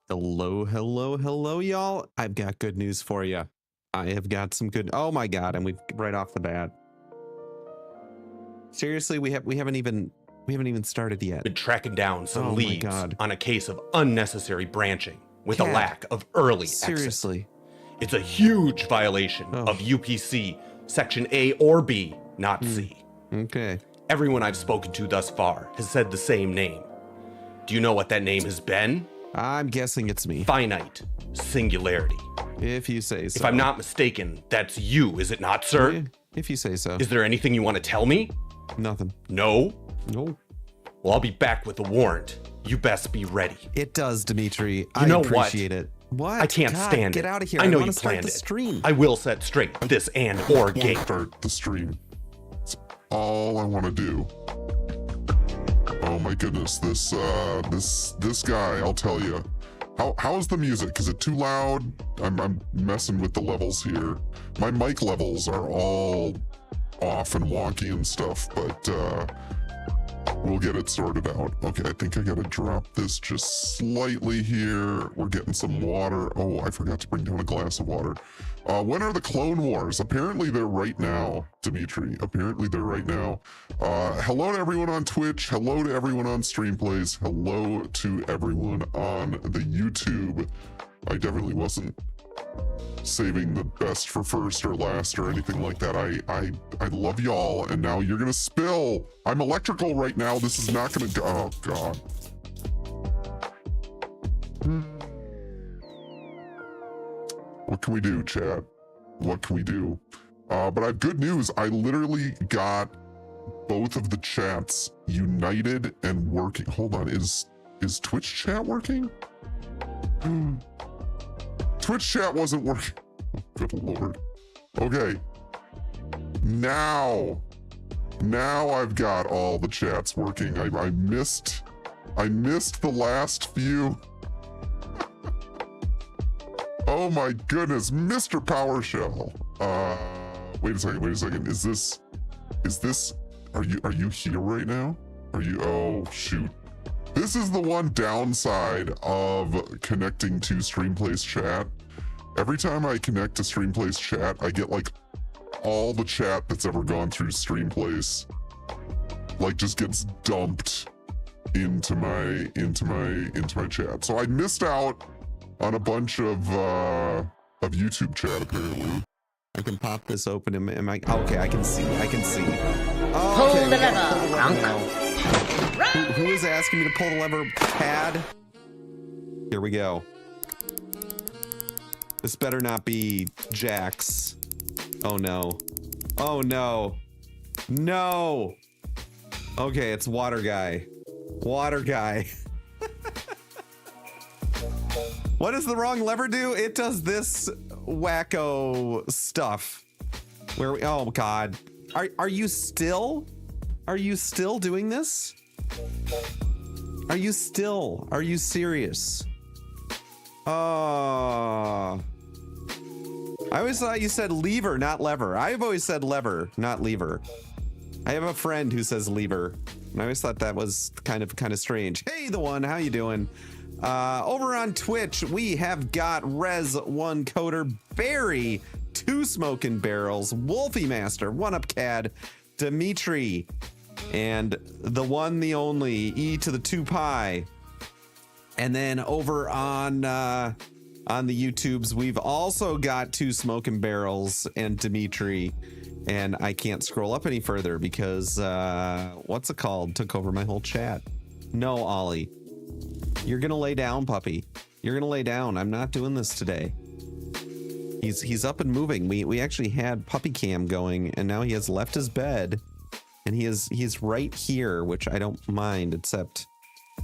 Hello, hello, hello, y'all. I've got good news for you. I have got some good. Oh my god! And we've right off the bat. Seriously, we haven't even started yet. Been tracking down some leads God. on a case of unnecessary branching with Cat. a lack of early Seriously. exit. It's a huge violation of UPC Section A or B, not C. Okay. Everyone I've spoken to thus far has said the same name. Do you know what that name has been? I'm guessing it's me. Finite singularity. If you say so. If I'm not mistaken, that's you, is it not, sir? Yeah, if you say so. Is there anything you want to tell me? Nothing. No? No. Well, I'll be back with a warrant. You best be ready. It does, Dimitri. You know I appreciate it. What? I can't God, stand it. Get out of here. I know wanna you start planned the it. stream. I will set straight this and or gate. Start the stream. That's all I want to do. Oh my goodness, this guy, I'll tell you. How's the music? Is it too loud? I'm messing with the levels here. My mic levels are all off and wonky and stuff, but we'll get it sorted out. Okay, I think I gotta drop this just slightly here. We're getting some water. Oh, I forgot to bring down a glass of water. When are the Clone Wars? Apparently they're right now, Dimitri. Apparently they're right now. Hello to everyone on Twitch. Hello to everyone on Streamplays. Hello to everyone on the YouTube. I definitely wasn't saving the best for first or last or anything like that. I love y'all, and now you're gonna spill. I'm electrical right now. This is not gonna go. Oh God. What can we do, chat? What can we do? But I have good news. I literally got both of the chats united and working. Hold on, is Twitch chat working? Twitch chat wasn't working. Oh, good Lord. Okay. Now I've got all the chats working. I missed the last few. Oh my goodness, Mr. PowerShell. Wait a second. Is this, are you here right now? Oh shoot. This is the one downside of connecting to Streamplace chat. Every time I connect to Streamplace chat, I get like all the chat that's ever gone through Streamplace, like just gets dumped into my chat. So I missed out on a bunch of YouTube chat apparently. I can pop this open. Am I? Okay, I can see. Oh, Pull okay, the lever. Who is asking me to pull the lever? Pad. Here we go. This better not be Jax. Oh no. Oh no. No. Okay, it's Water Guy. Water Guy. What does the wrong lever do? It does this wacko stuff. Where we, oh God. Are you still doing this? Are you serious? I always thought you said lever, not lever. I've always said lever, not lever. I have a friend who says lever, and I always thought that was kind of strange. Hey, the one, how you doing? Over on Twitch, we have got Rez1 Coder, Barry, 2 Smoking Barrels, Wolfie Master, 1UpCad, Dimitri, and the one, the only, E to the 2 pi. And then over on the YouTubes, we've also got 2 Smoking Barrels and Dimitri. And I can't scroll up any further because, what's it called? Took over my whole chat. No, Ollie. You're gonna lay down, puppy. You're gonna lay down. I'm not doing this today. He's up and moving. We actually had puppy cam going, and now he has left his bed, and he's right here, which I don't mind, except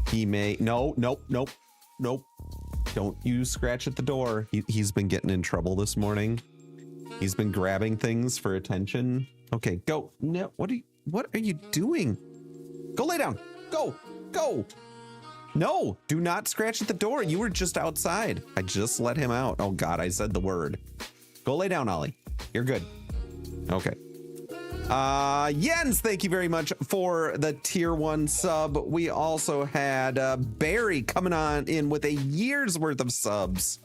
he may. Nope. Don't you scratch at the door. He's been getting in trouble this morning. He's been grabbing things for attention. Okay, go. No, what are you doing? Go lay down. Go. No, do not scratch at the door. You were just outside. I just let him out. Oh God, I said the word. Go lay down, Ollie. You're good. Okay. Jens, thank you very much for the tier 1 sub. We also had Barry coming on in with a year's worth of subs.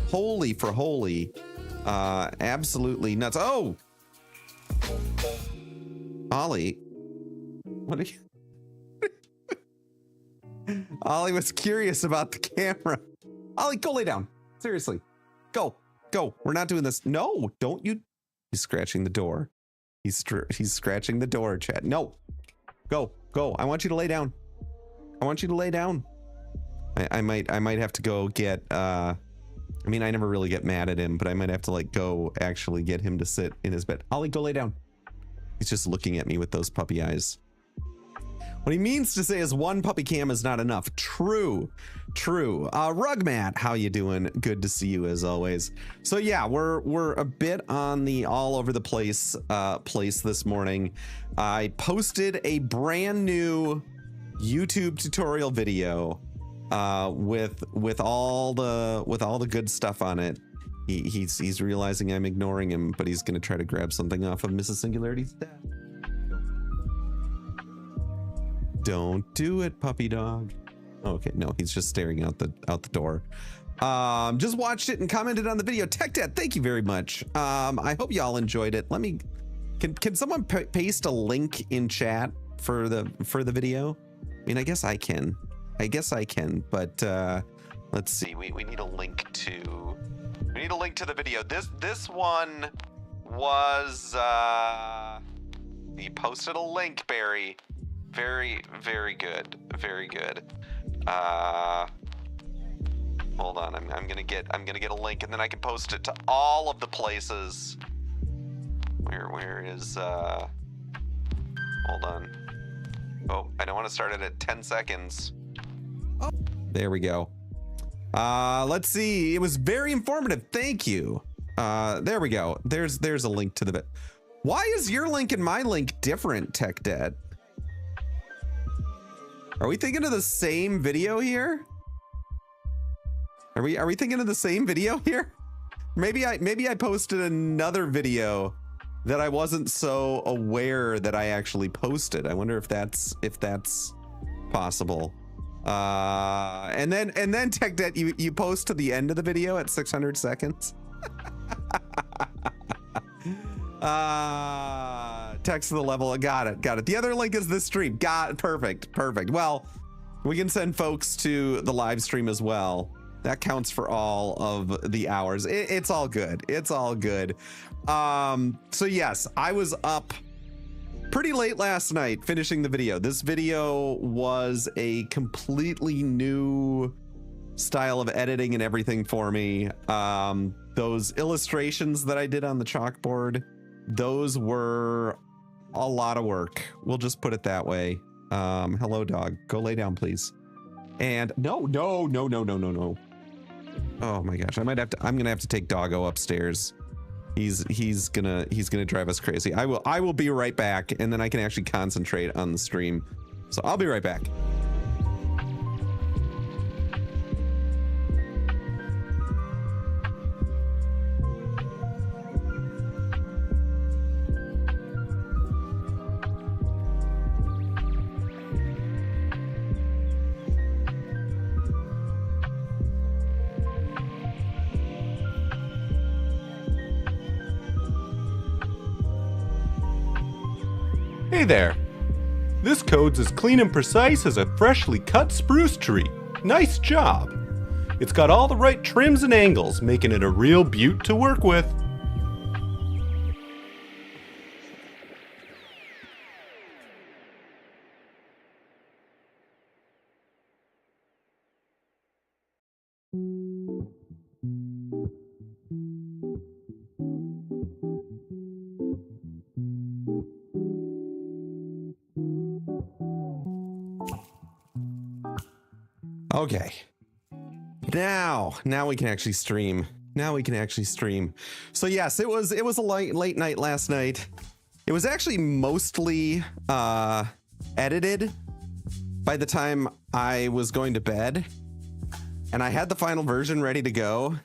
Holy for holy. Absolutely nuts. Oh, Ollie, what are you? Ollie was curious about the camera. Ollie, go lay down. Seriously, go. We're not doing this. No, don't you? He's scratching the door. He's scratching the door, chat. No, go. I want you to lay down. I might have to go get. I mean, I never really get mad at him, but I might have to like go actually get him to sit in his bed. Ollie, go lay down. He's just looking at me with those puppy eyes. What he means to say is 1 puppy cam is not enough. True. Rugmat, how you doing? Good to see you as always. So yeah, we're a bit on the all over the place this morning. I posted a brand new YouTube tutorial video with all the good stuff on it. He's realizing I'm ignoring him, but he's gonna try to grab something off of Mrs. Singularity's desk. Don't do it, puppy dog. Okay, no, he's just staring out the door. Just watched it and commented on the video. Tech Dad, thank you very much. I hope y'all enjoyed it. Can someone paste a link in chat for the video? I mean, I guess I can, but let's see. We need a link to the video. This one was he posted a link, Barry. Very good. Hold on, I'm gonna get a link, and then I can post it to all of the places. Where is hold on. Oh, I don't want to start it at 10 seconds. Oh, there we go. Let's see. It was very informative. Thank you. There we go. There's a link to the bit. Why is your link and my link different, Tech Debt? Are we thinking of the same video here? Are we thinking of the same video here? Maybe I posted another video that I wasn't so aware that I actually posted. I wonder if that's possible. And then Tech Debt, you post to the end of the video at 600 seconds. Text to the level. Got it. The other link is this stream. Perfect. Well, we can send folks to the live stream as well. That counts for all of the hours. It's all good. So yes, I was up pretty late last night finishing the video. This video was a completely new style of editing and everything for me. Those illustrations that I did on the chalkboard, those were a lot of work. We'll just put it that way. Hello, dog. Go lay down, please. And no. Oh my gosh, I'm gonna have to take Doggo upstairs. He's gonna drive us crazy. I will be right back, and then I can actually concentrate on the stream. So I'll be right back. Hey there. This code's as clean and precise as a freshly cut spruce tree. Nice job. It's got all the right trims and angles, making it a real beaut to work with. Okay. Now we can actually stream. So yes, it was a late night last night. It was actually mostly edited by the time I was going to bed, and I had the final version ready to go,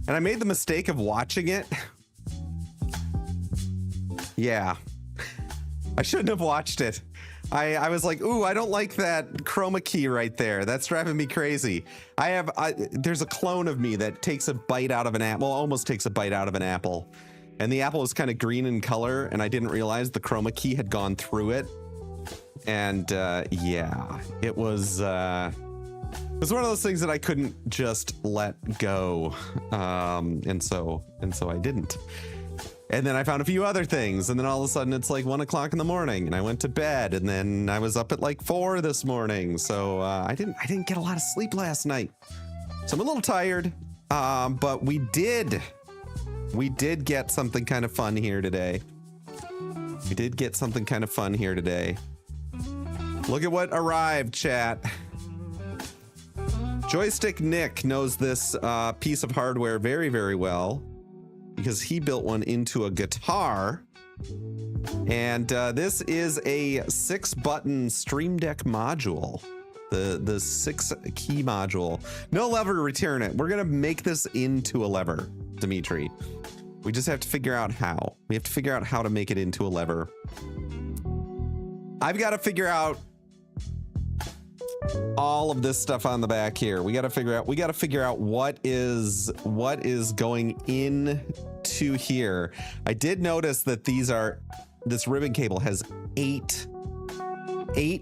and I made the mistake of watching it. Yeah. I shouldn't have watched it. I was like, ooh, I don't like that chroma key right there. That's driving me crazy. There's a clone of me that takes a bite out of an apple, almost takes a bite out of an apple. And the apple was kind of green in color, and I didn't realize the chroma key had gone through it. And yeah, it was one of those things that I couldn't just let go. And so I didn't. And then I found a few other things, and then all of a sudden it's like 1 o'clock in the morning, and I went to bed, and then I was up at like 4 this morning. So I didn't get a lot of sleep last night. So I'm a little tired, but we did get something kind of fun here today. Look at what arrived, chat. Joystick Nick knows this piece of hardware very, very well, because he built one into a guitar. And this is a 6-button Stream Deck module, the 6-key module. No lever to return it. We're gonna make this into a lever, Dimitri. We just have to figure out how. We have to figure out how to make it into a lever. I've got to figure out all of this stuff on the back here. We got to figure out what is going into here. I did notice that this ribbon cable has eight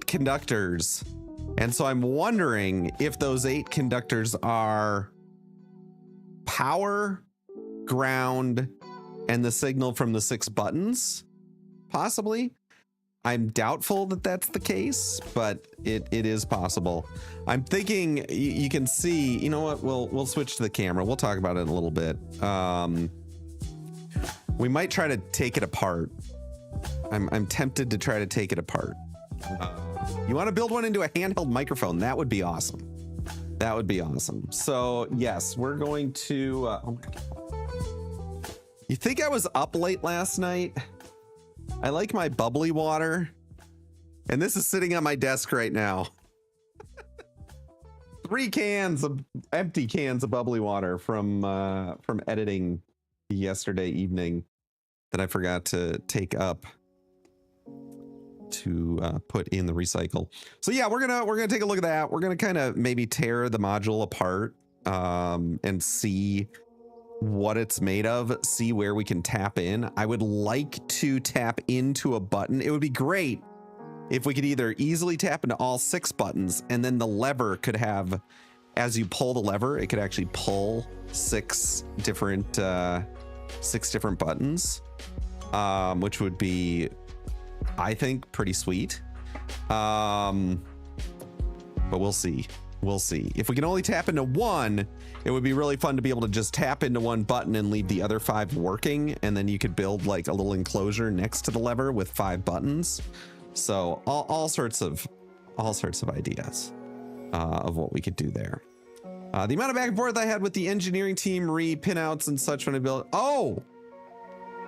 conductors. And so I'm wondering if those 8 conductors are power, ground, and the signal from the 6 buttons, possibly. I'm doubtful that that's the case, but it is possible. I'm thinking you can see, you know what, we'll switch to the camera. We'll talk about it in a little bit. We might try to take it apart. I'm tempted to try to take it apart. You want to build one into a handheld microphone? That would be awesome. So yes, we're going to, oh my God. You think I was up late last night? I like my bubbly water, and this is sitting on my desk right now. 3 cans of empty cans of bubbly water from editing yesterday evening that I forgot to take up to put in the recycle. So yeah, we're gonna take a look at that. We're gonna kind of maybe tear the module apart and see what it's made of, see where we can tap in. I would like to tap into a button. It would be great if we could either easily tap into all 6 buttons, and then the lever could have, as you pull the lever, it could actually pull 6 different buttons, which would be, I think, pretty sweet. But we'll see. We'll see. If we can only tap into one, it would be really fun to be able to just tap into one button and leave the other 5 working, and then you could build like a little enclosure next to the lever with 5 buttons. So all sorts of ideas of what we could do there. The amount of back and forth I had with the engineering team, pinouts and such when I built. Oh,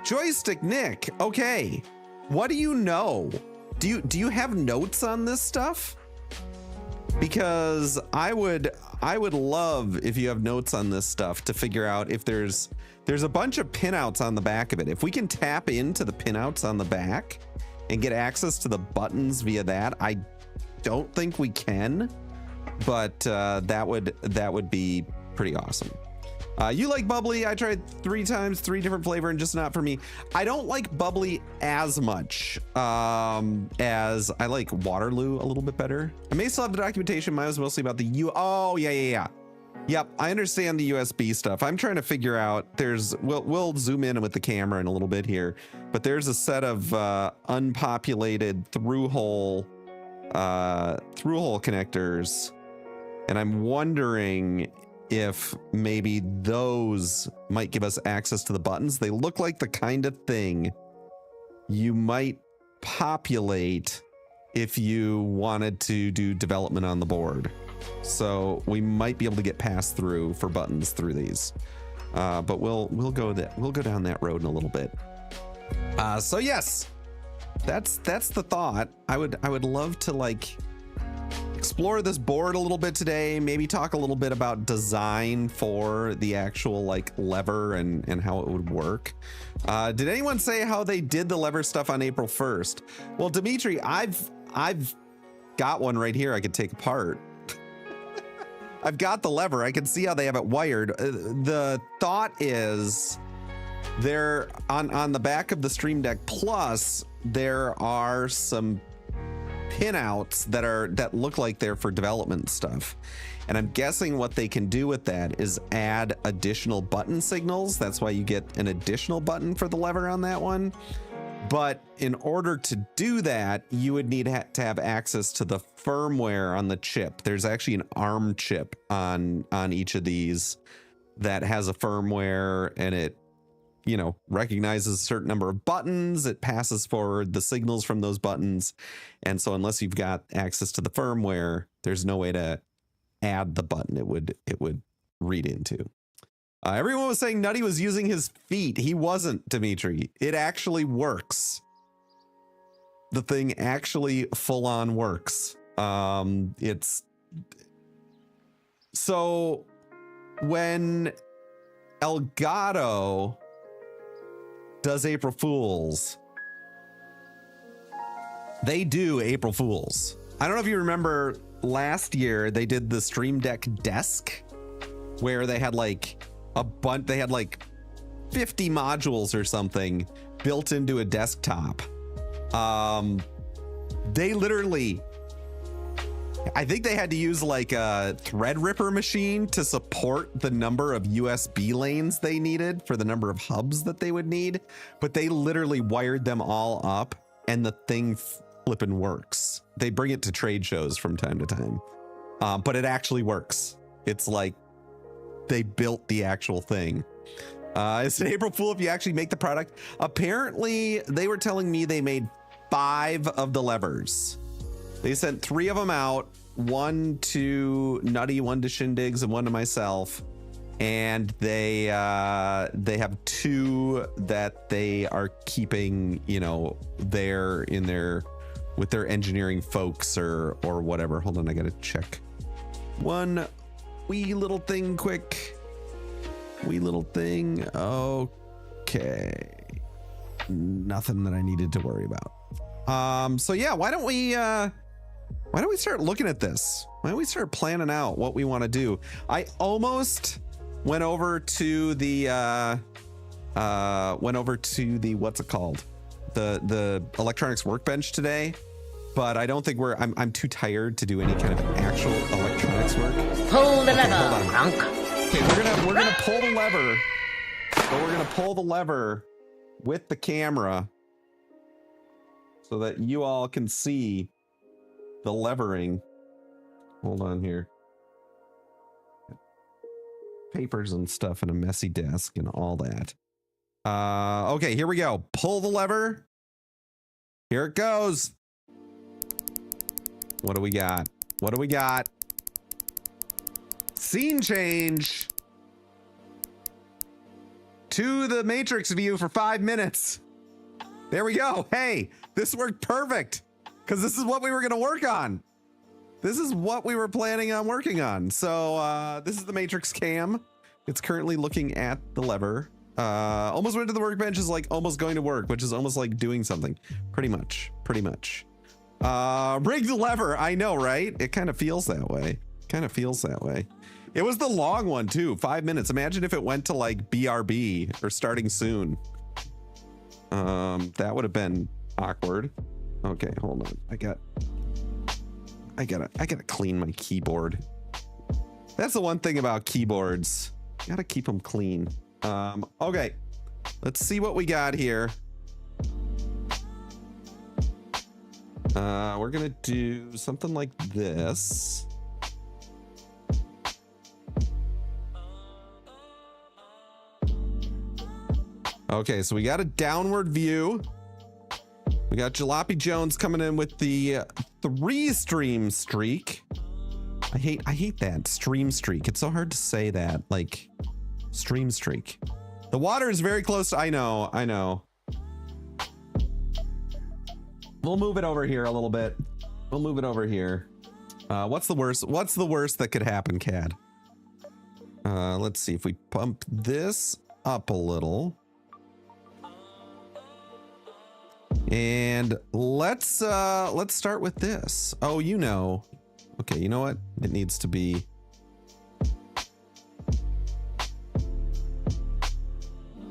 Joystick Nick. Okay, what do you know? Do you have notes on this stuff? Because I would love if you have notes on this stuff to figure out if there's a bunch of pinouts on the back of it. If we can tap into the pinouts on the back and get access to the buttons via that, I don't think we can, but that would be pretty awesome. You like bubbly? I tried 3 times, 3 different flavor, and just not for me. I don't like bubbly as much as I like Waterloo a little bit better. I may still have the documentation. Mine was mostly about the Oh yeah. Yep, I understand the USB stuff. I'm trying to figure out. We'll zoom in with the camera in a little bit here, but there's a set of unpopulated through-hole connectors, and I'm wondering if maybe those might give us access to the buttons. They look like the kind of thing you might populate if you wanted to do development on the board. So we might be able to get passed through for buttons through these. But we'll go down that road in a little bit. So yes, that's the thought. I would love to like explore this board a little bit today, maybe talk a little bit about design for the actual like lever and how it would work. Did anyone say how they did the lever stuff on April 1st? Well, Dimitri, I've got one right here I could take apart. I've got the lever. I can see how they have it wired. The thought is there on the back of the Stream Deck Plus, there are some pinouts that look like they're for development stuff, and I'm guessing what they can do with that is add additional button signals. That's why you get an additional button for the lever on that one. But in order to do that, you would need to have access to the firmware on the chip. There's actually an ARM chip on each of these that has a firmware, and it recognizes a certain number of buttons. It passes forward the signals from those buttons. And so unless you've got access to the firmware, there's no way to add the button it would read into. Everyone was saying Nutty was using his feet. He wasn't, Dimitri. It actually works. The thing actually full on works. It's so when Elgato does April Fools, they do April Fools. I don't know if you remember last year, they did the Stream Deck Desk where they had like they had like 50 modules or something built into a desktop. They literally, I think they had to use like a Threadripper machine to support the number of USB lanes they needed for the number of hubs that they would need. But they literally wired them all up, and the thing flipping works. They bring it to trade shows from time to time, but it actually works. It's like they built the actual thing. It's an April Fool if you actually make the product. Apparently, they were telling me they made 5 of the levers. They sent 3 of them out, 1 to Nutty, 1 to Shindigs, and 1 to myself. and they have 2 that they are keeping, you know, there in their with their engineering folks or whatever. Hold on, I gotta check one wee little thing quick. Wee little thing. Okay, nothing that I needed to worry about. So yeah, why don't we start looking at this? Why don't we start planning out what we want to do? I almost went over to the what's it called? The electronics workbench today, but I don't think I'm too tired to do any kind of actual electronics work. Pull the lever, hold on. Gronk. Okay, we're gonna pull the lever, but we're gonna pull the lever with the camera so that you all can see the levering. Hold on here. Papers and stuff and a messy desk and all that. Okay, here we go. Pull the lever. Here it goes. What do we got? What do we got? Scene change to the Matrix view for 5 minutes. There we go. Hey, this worked perfect because this is what we were going to work on. This is what we were planning on working on. So this is the Matrix cam. It's currently looking at the lever. Almost went to the workbench is like almost going to work, which is almost like doing something. Pretty much. Rig the lever. I know, right? It kind of feels that way. It was the long one too, 5 minutes. Imagine if it went to like BRB or starting soon. That would have been awkward. Okay, hold on. I gotta clean my keyboard. That's the one thing about keyboards. Gotta keep them clean. Okay, let's see what we got here. We're gonna do something like this. Okay, so we got a downward view. We got Jalopy Jones coming in with the 3-stream streak. I hate that stream streak. It's so hard to say that, like stream streak. The water is very close to, I know. We'll move it over here a little bit. We'll move it over here. What's the worst that could happen, Cad? Let's see if we pump this up a little. And let's start with this. Oh, you know. Okay, you know what? It needs to be.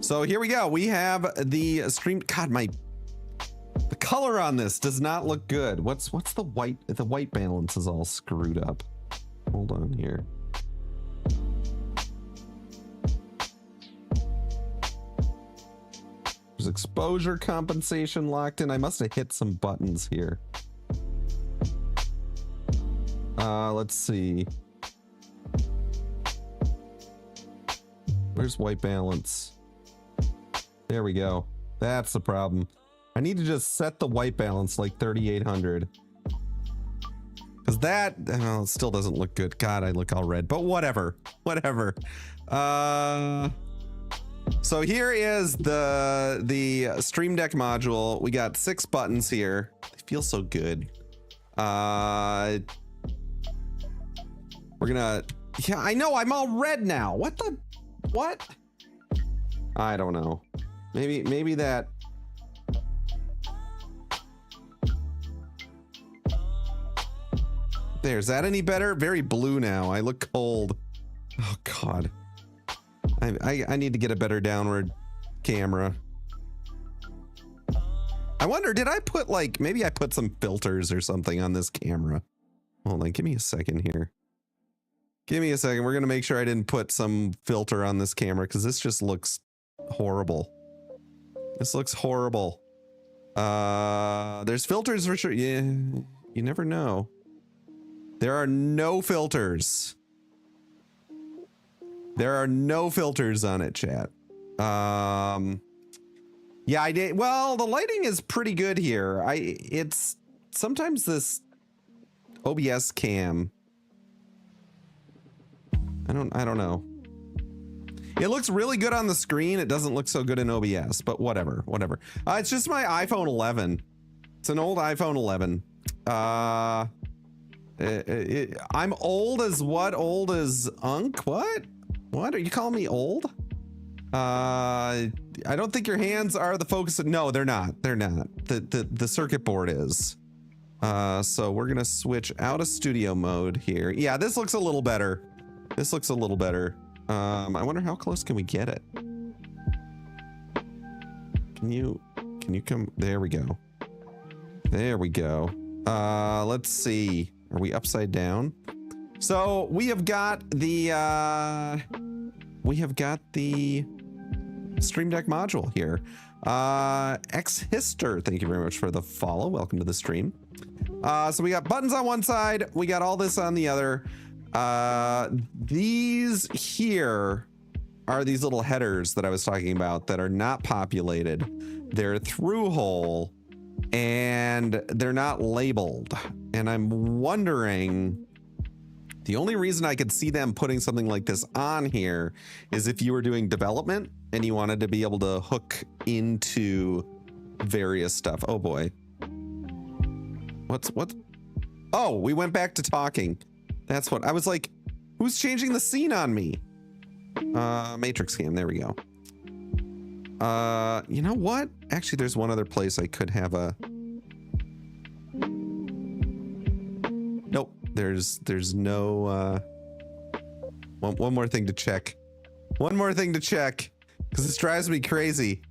So here we go. We have the stream. God, the color on this does not look good. What's the white? The white balance is all screwed up. Hold on here. There's exposure compensation locked in. I must have hit some buttons here. Let's see. Where's white balance? There we go. That's the problem. I need to just set the white balance like 3800. Because that still doesn't look good. God, I look all red, but whatever. So here is the Stream Deck module. We got 6 buttons here. They feel so good. We're gonna, yeah, I know, I'm all red now. What? I don't know. Maybe that. Is that any better? Very blue now. I look cold. Oh God. I need to get a better downward camera. I wonder, did I put like, maybe I put some filters or something on this camera. Hold on, give me a second here. Give me a second. We're going to make sure I didn't put some filter on this camera because this just looks horrible. This looks horrible. There's filters for sure. Yeah, you never know. There are no filters. There are no filters on it, chat. Yeah, I did. Well, the lighting is pretty good here. It's sometimes this OBS cam. I don't know. It looks really good on the screen. It doesn't look so good in OBS, but whatever. It's just my iPhone 11. It's an old iPhone 11. I'm old as what? Old as Unk? What? What? Are you calling me old? I don't think your hands are the focus. No, they're not. They're not. The circuit board is. So we're gonna switch out of studio mode here. Yeah, this looks a little better. This looks a little better. I wonder how close can we get it? Can you come? There we go. There we go. Let's see. Are we upside down? So we have got the Stream Deck module here. Xhister, thank you very much for the follow. Welcome to the stream. So we got buttons on one side, we got all this on the other. These here are these little headers that I was talking about that are not populated. They're through hole and they're not labeled. And I'm wondering, the only reason I could see them putting something like this on here is if you were doing development and you wanted to be able to hook into various stuff. Oh boy. What's oh, we went back to talking. That's what I was like, who's changing the scene on me? Matrix scan, there we go. You know what? Actually, there's one other place I could have a... Nope, there's no, one more thing to check. One more thing to check, because this drives me crazy.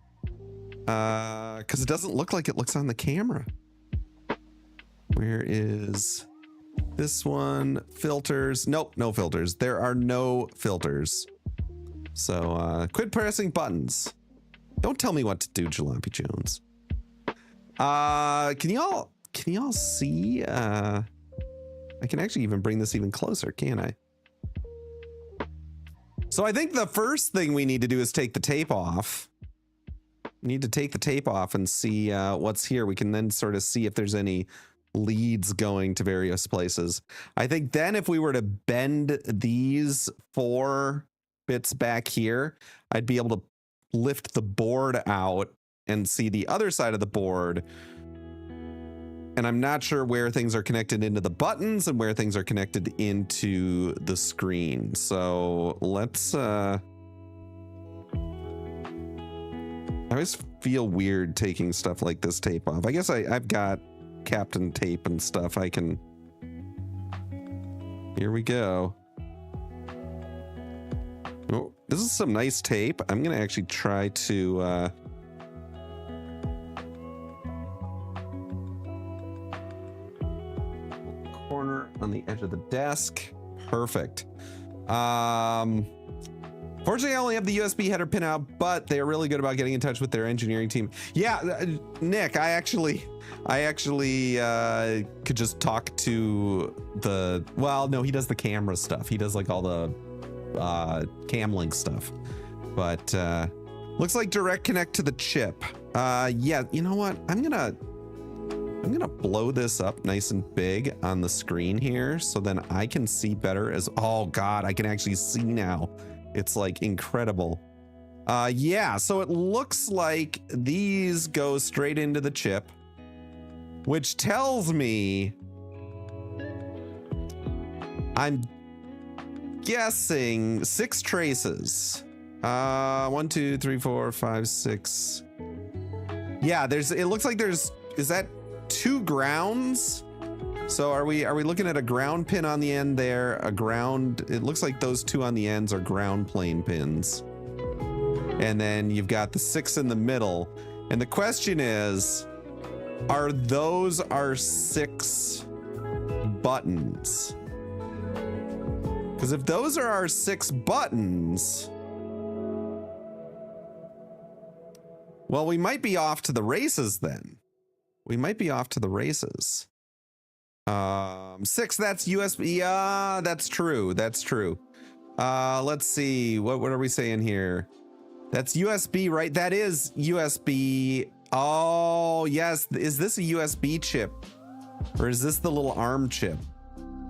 Because it doesn't look like it looks on the camera. Where is this one? Filters. Nope, no filters. There are no filters. So quit pressing buttons. Don't tell me what to do, Jalopy Jones. Can y'all see? I can actually even bring this even closer, can't I? So I think the first thing we need to do is take the tape off. We need to take the tape off and see what's here. We can then sort of see if there's any leads going to various places. I think then if we were to bend these 4 bits back here, I'd be able to lift the board out and see the other side of the board. And I'm not sure where things are connected into the buttons and where things are connected into the screen. So let's, I always feel weird taking stuff like this tape off. I guess I've got Captain Tape and stuff. I can, here we go. Oh, this is some nice tape. I'm gonna actually try to corner on the edge of the desk. Perfect. Fortunately, I only have the USB header pin out, but they are really good about getting in touch with their engineering team. Yeah, Nick, I actually could just talk to the, well, no, he does the camera stuff. He does like all the Camlink stuff, but looks like direct connect to the chip. Yeah, you know what? I'm gonna blow this up nice and big on the screen here so then I can see better as, oh God, I can actually see now. It's like incredible. Yeah, so it looks like these go straight into the chip, which tells me I'm guessing 6 traces. 1, 2, 3, 4, 5, 6. Yeah, it looks like there's, is that 2 grounds? So are we looking at a ground pin on the end there, a ground, it looks like those 2 on the ends are ground plane pins. And then you've got the 6 in the middle. And the question is, are those our 6 buttons? Because if those are our 6 buttons, well, we might be off to the races then. We might be off to the races. 6, that's USB. Yeah, that's true. That's true. Let's see. What are we saying here? That's USB, right? That is USB. Oh, yes. Is this a USB chip? Or is this the little ARM chip?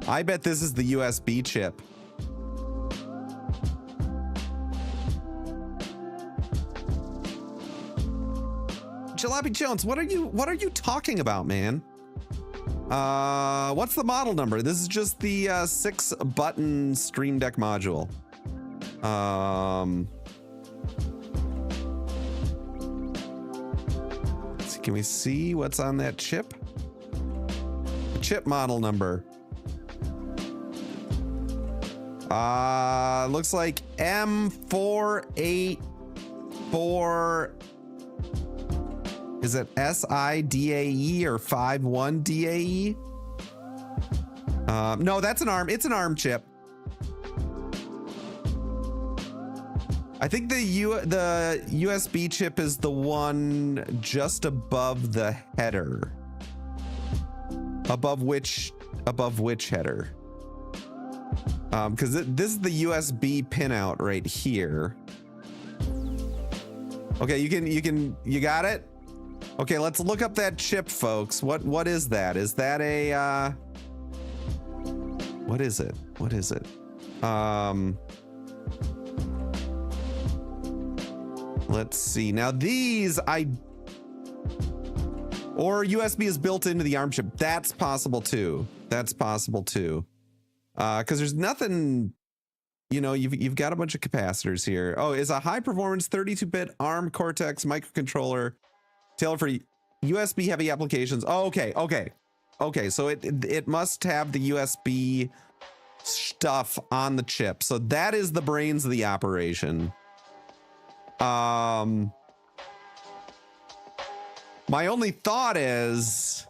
I bet this is the USB chip. Jalopy Jones, what are you talking about, man? What's the model number? This is just the 6-button Stream Deck module. Can we see what's on that chip? Chip model number. Looks like M484. Is it SIDAE or 51DAE? No, that's an ARM. It's an ARM chip. I think the USB chip is the one just above the header. Above which header? Because this is the USB pinout right here. Okay, you got it? Okay, let's look up that chip, folks. What is that? Is that a what is it? What is it? Let's see. Now these or USB is built into the ARM chip. That's possible too. That's possible too. Because there's nothing, you know, you've got a bunch of capacitors here. Oh, is a high performance 32-bit ARM Cortex microcontroller tailored for USB heavy applications. Oh, okay. So it must have the USB stuff on the chip. So that is the brains of the operation. My only thought is,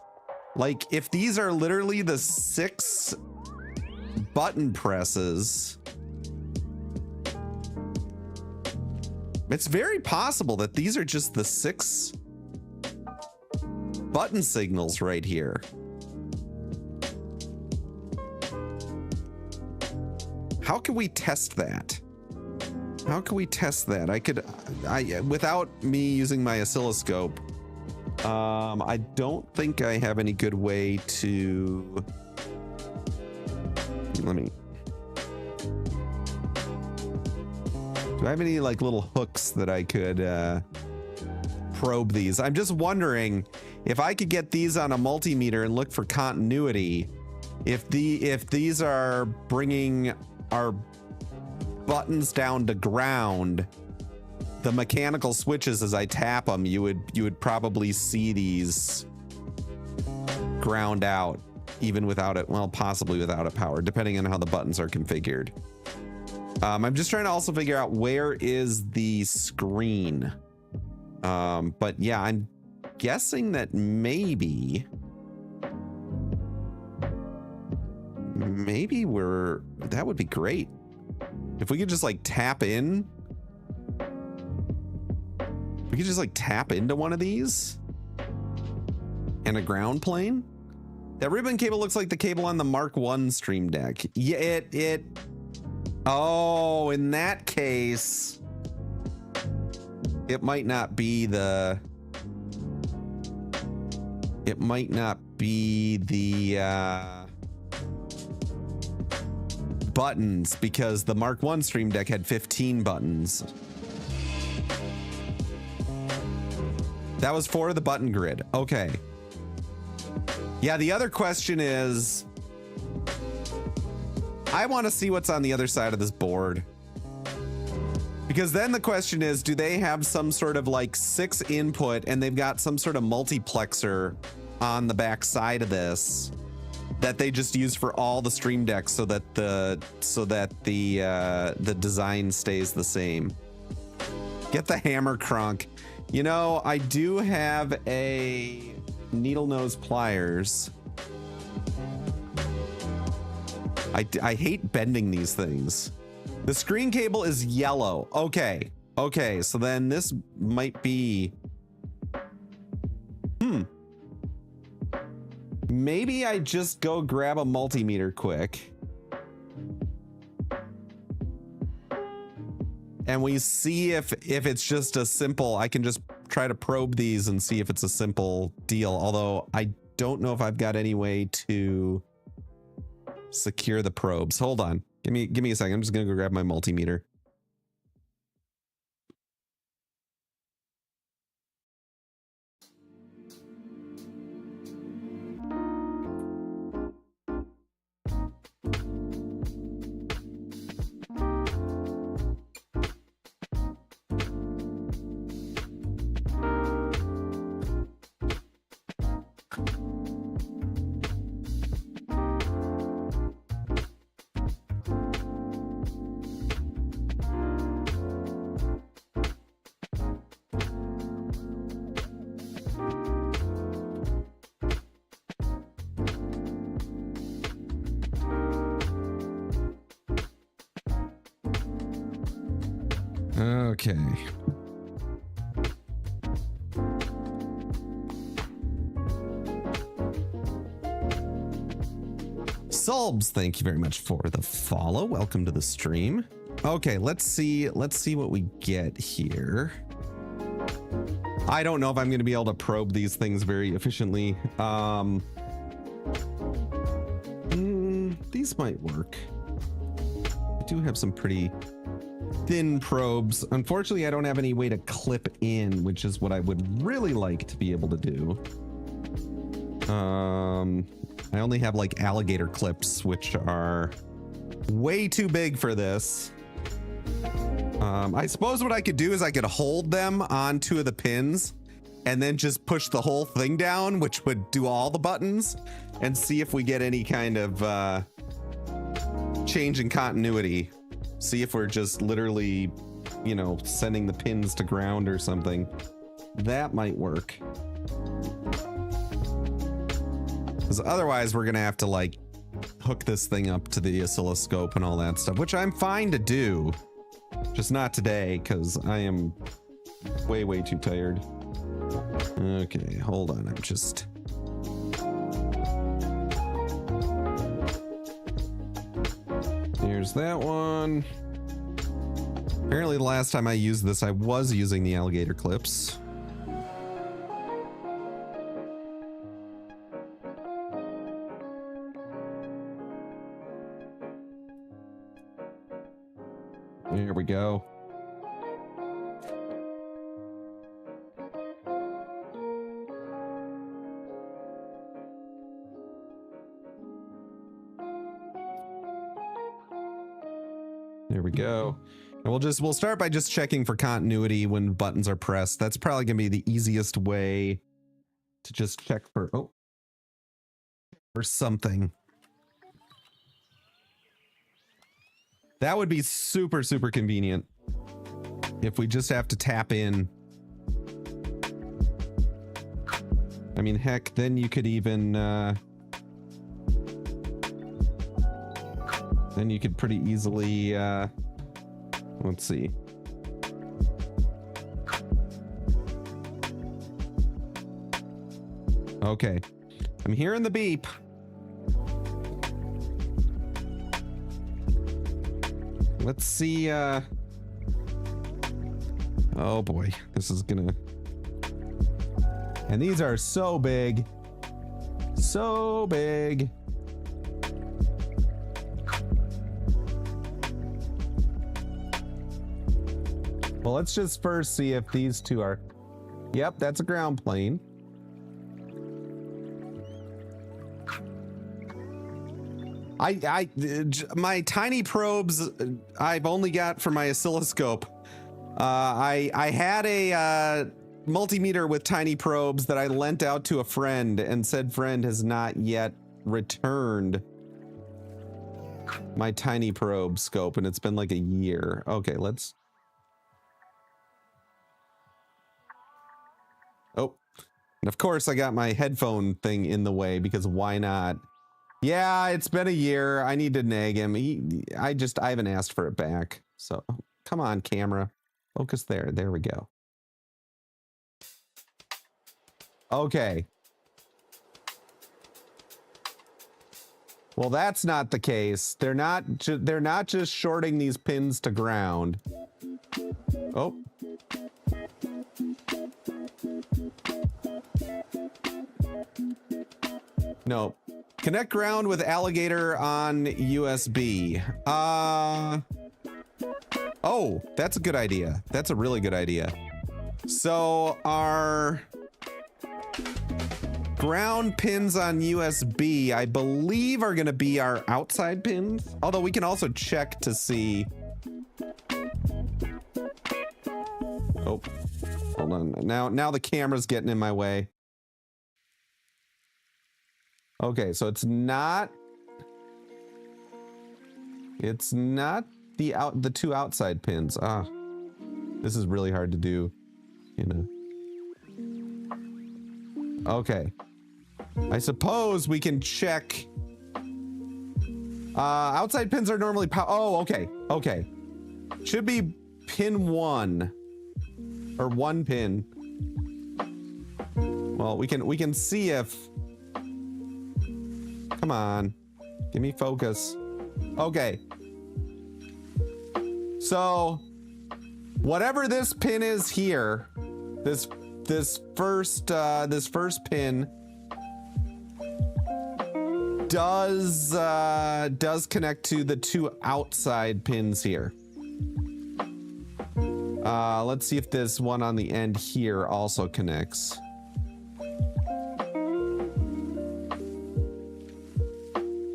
like, if these are literally the 6 button presses, it's very possible that these are just the 6 button signals right here. How can we test that? How can we test that? Without me using my oscilloscope, I don't think I have any good way to. Let me. Do I have any like little hooks that I could probe these? I'm just wondering if I could get these on a multimeter and look for continuity. If these are bringing our buttons down to ground, the mechanical switches as I tap them, you would probably see these ground out even without it. Well, possibly without a power, depending on how the buttons are configured. I'm just trying to also figure out where is the screen. But yeah, I'm guessing that maybe that would be great. If we could just like tap in. We could just like tap into one of these and a ground plane. That ribbon cable looks like the cable on the Mark I Stream Deck. Yeah, oh, in that case, it might not be the buttons, because the Mark I Stream Deck had 15 buttons. That was for the button grid. Okay. Yeah, the other question is, I want to see what's on the other side of this board. Because then the question is, do they have some sort of like 6 input and they've got some sort of multiplexer on the back side of this that they just use for all the Stream Decks so that the design stays the same? Get the hammer crunk. You know, I do have a needle nose pliers. I hate bending these things. The screen cable is yellow. Okay, so then this might be... Maybe I just go grab a multimeter quick. And we see if it's just a simple... I can just try to probe these and see if it's a simple deal. Although I don't know if I've got any way to secure the probes. Hold on. Give me a second. I'm just gonna go grab my multimeter. Okay. Sulbs, thank you very much for the follow. Welcome to the stream. Okay, let's see what we get here. I don't know if I'm going to be able to probe these things very efficiently. These might work. I do have some pretty thin probes. Unfortunately, I don't have any way to clip in, which is what I would really like to be able to do. I only have like alligator clips, which are way too big for this. I suppose what I could do is I could hold them on two of the pins and then just push the whole thing down, which would do all the buttons, and see if we get any kind of change in continuity. See if we're just literally, you know, sending the pins to ground or something. That might work. Because otherwise we're gonna have to like hook this thing up to the oscilloscope and all that stuff, which I'm fine to do. Just not today, because I am way too tired. Okay, hold on. I'm just... Here's that one. Apparently the last time I used this, I was using the alligator clips. There we go. There we go. And we'll start by just checking for continuity when buttons are pressed. That's probably gonna be the easiest way to just check for for something. That would be super convenient if we just have to tap in. I mean, heck, then you could even then you could pretty easily let's see. Okay, I'm hearing the beep. Let's see, oh boy, this is gonna... And these are so big. So big. Well, let's just first see if these two are... Yep, that's a ground plane. My tiny probes I've only got for my oscilloscope. I had a multimeter with tiny probes that I lent out to a friend, and said friend has not yet returned my tiny probe scope, and it's been like a year. Okay, let's... Oh, and of course I got my headphone thing in the way, because why not? Yeah, it's been a year. I need to nag him. I haven't asked for it back. So come on, camera. Focus there. There we go. Okay. Well, that's not the case. They're not just shorting these pins to ground. Oh. No. Connect ground with alligator on USB. Oh, that's a good idea. That's a really good idea. So our ground pins on USB, I believe, are gonna be our outside pins. Although we can also check to see. Oh, hold on. Now the camera's getting in my way. Okay, so it's not the two outside pins. Ah, this is really hard to do, you know. Okay, I suppose we can check. Outside pins are normally oh, okay. Should be pin 1 or 1 pin. Well, we can see if. Come on, give me focus. Okay. So, whatever this pin is here, this first pin does connect to the 2 outside pins here. Let's see if this one on the end here also connects.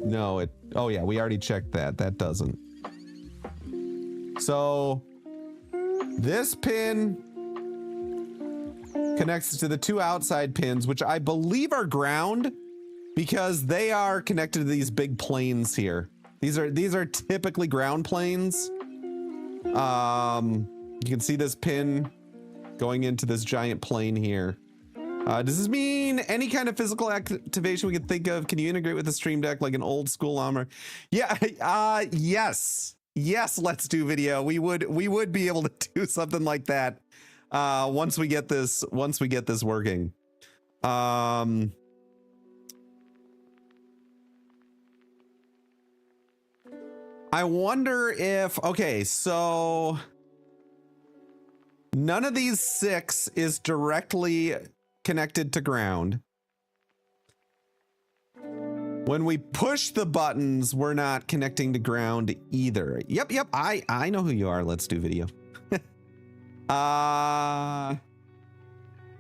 No, it. Oh yeah, we already checked that. That doesn't. So this pin connects to the 2 outside pins, which I believe are ground because they are connected to these big planes here. These are typically ground planes. You can see this pin going into this giant plane here. Does this mean any kind of physical activation we could think of? Can you integrate with the Stream Deck like an old school armor? Yeah, yes. Yes, let's do video. We would be able to do something like that once we get this working. I wonder if, okay, so none of these 6 is directly connected to ground. When we push the buttons, we're not connecting to ground either. Yep, I know who you are. Let's do video.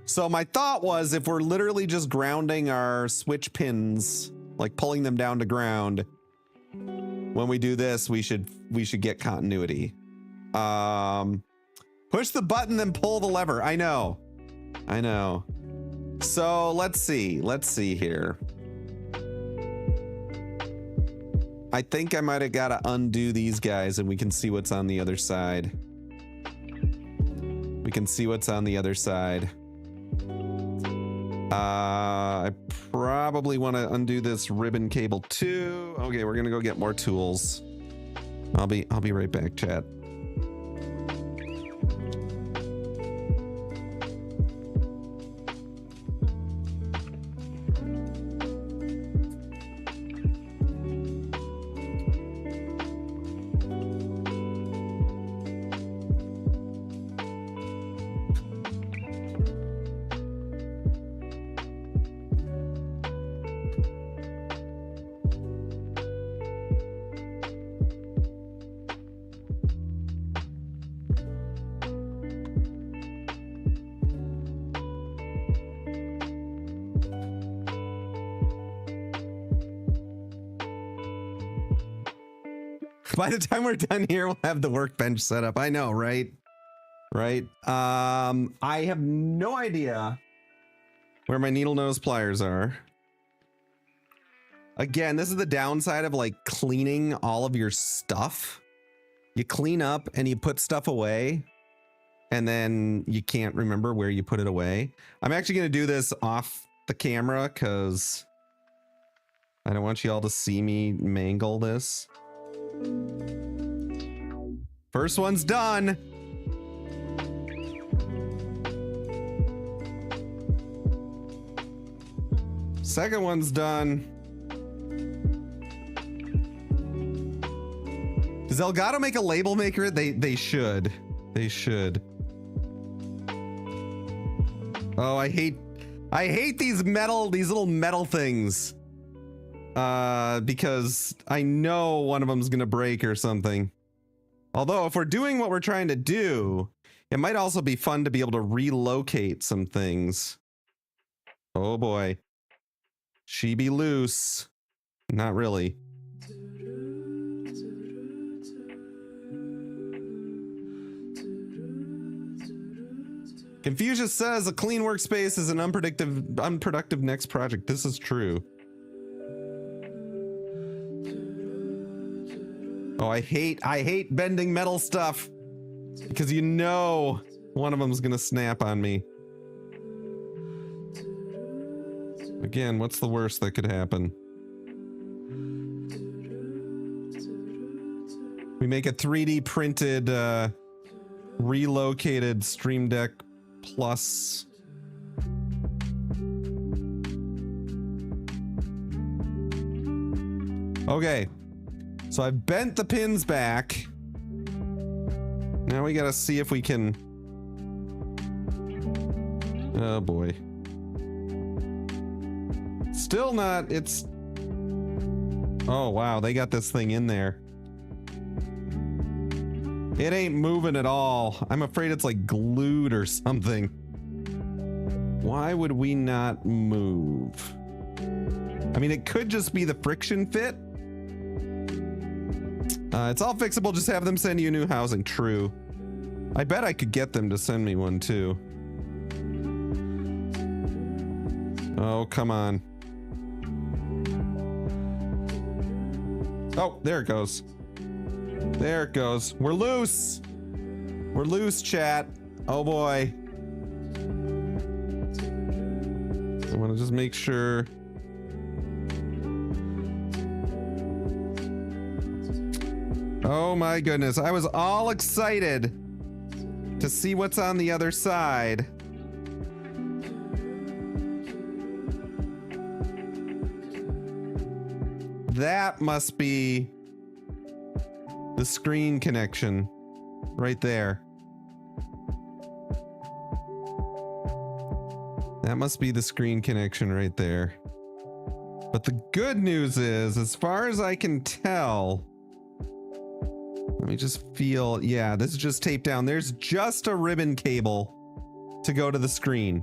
So my thought was if we're literally just grounding our switch pins, like pulling them down to ground, when we do this, we should get continuity. Push the button, then pull the lever. I know. So let's see here. I think I might have got to undo these guys and we can see what's on the other side. I probably want to undo this ribbon cable too. Okay, we're gonna go get more tools. I'll be right back, chat. By the time we're done here, we'll have the workbench set up. I know, right? I have no idea where my needle nose pliers are. Again, this is the downside of like cleaning all of your stuff. You clean up and you put stuff away and then you can't remember where you put it away. I'm actually going to do this off the camera because I don't want you all to see me mangle this. First one's done. Second one's done. Does Elgato make a label maker? They should. They should. Oh, I hate these little metal things. Because I know one of them's gonna break or something. Although if we're doing what we're trying to do, it might also be fun to be able to relocate some things. Oh boy. She be loose. Not really. Confucius says a clean workspace is an unproductive next project. This is true. Oh, I hate bending metal stuff because you know one of them's gonna snap on me. Again, what's the worst that could happen? We make a 3D printed relocated Stream Deck Plus. Okay, so I've bent the pins back. Now we gotta see if we can... Oh boy. Still not, it's... Oh wow, they got this thing in there. It ain't moving at all. I'm afraid it's like glued or something. Why would we not move? I mean, it could just be the friction fit. It's all fixable, just have them send you new housing. True. I bet I could get them to send me one too. Oh, come on. Oh, there it goes. There it goes. We're loose. We're loose, chat. Oh boy. I want to just make sure. Oh my goodness. I was all excited to see what's on the other side. That must be the screen connection right there. That must be the screen connection right there. But the good news is, as far as I can tell, let me just feel, yeah, this is just taped down. There's just a ribbon cable to go to the screen.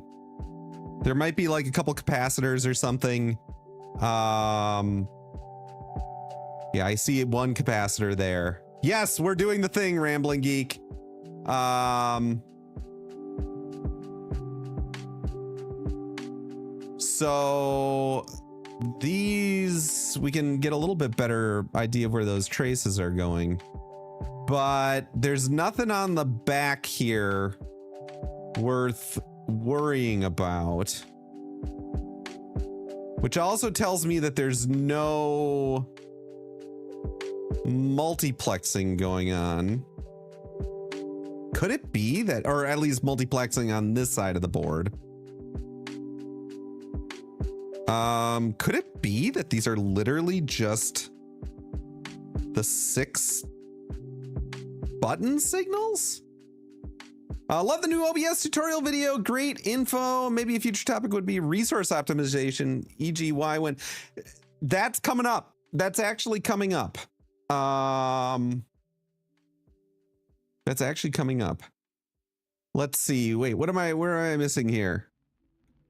There might be like a couple capacitors or something. Yeah, I see one capacitor there. Yes, we're doing the thing, Rambling Geek. So these, we can get a little bit better idea of where those traces are going. But there's nothing on the back here worth worrying about. Which also tells me that there's no multiplexing going on. Could it be that, or at least multiplexing on this side of the board? Could it be that these are literally just the 6 button signals? Love the new OBS tutorial video. Great info. Maybe a future topic would be resource optimization, e.g. why when... That's coming up. That's actually coming up. That's actually coming up. Let's see. Wait, where am I missing here?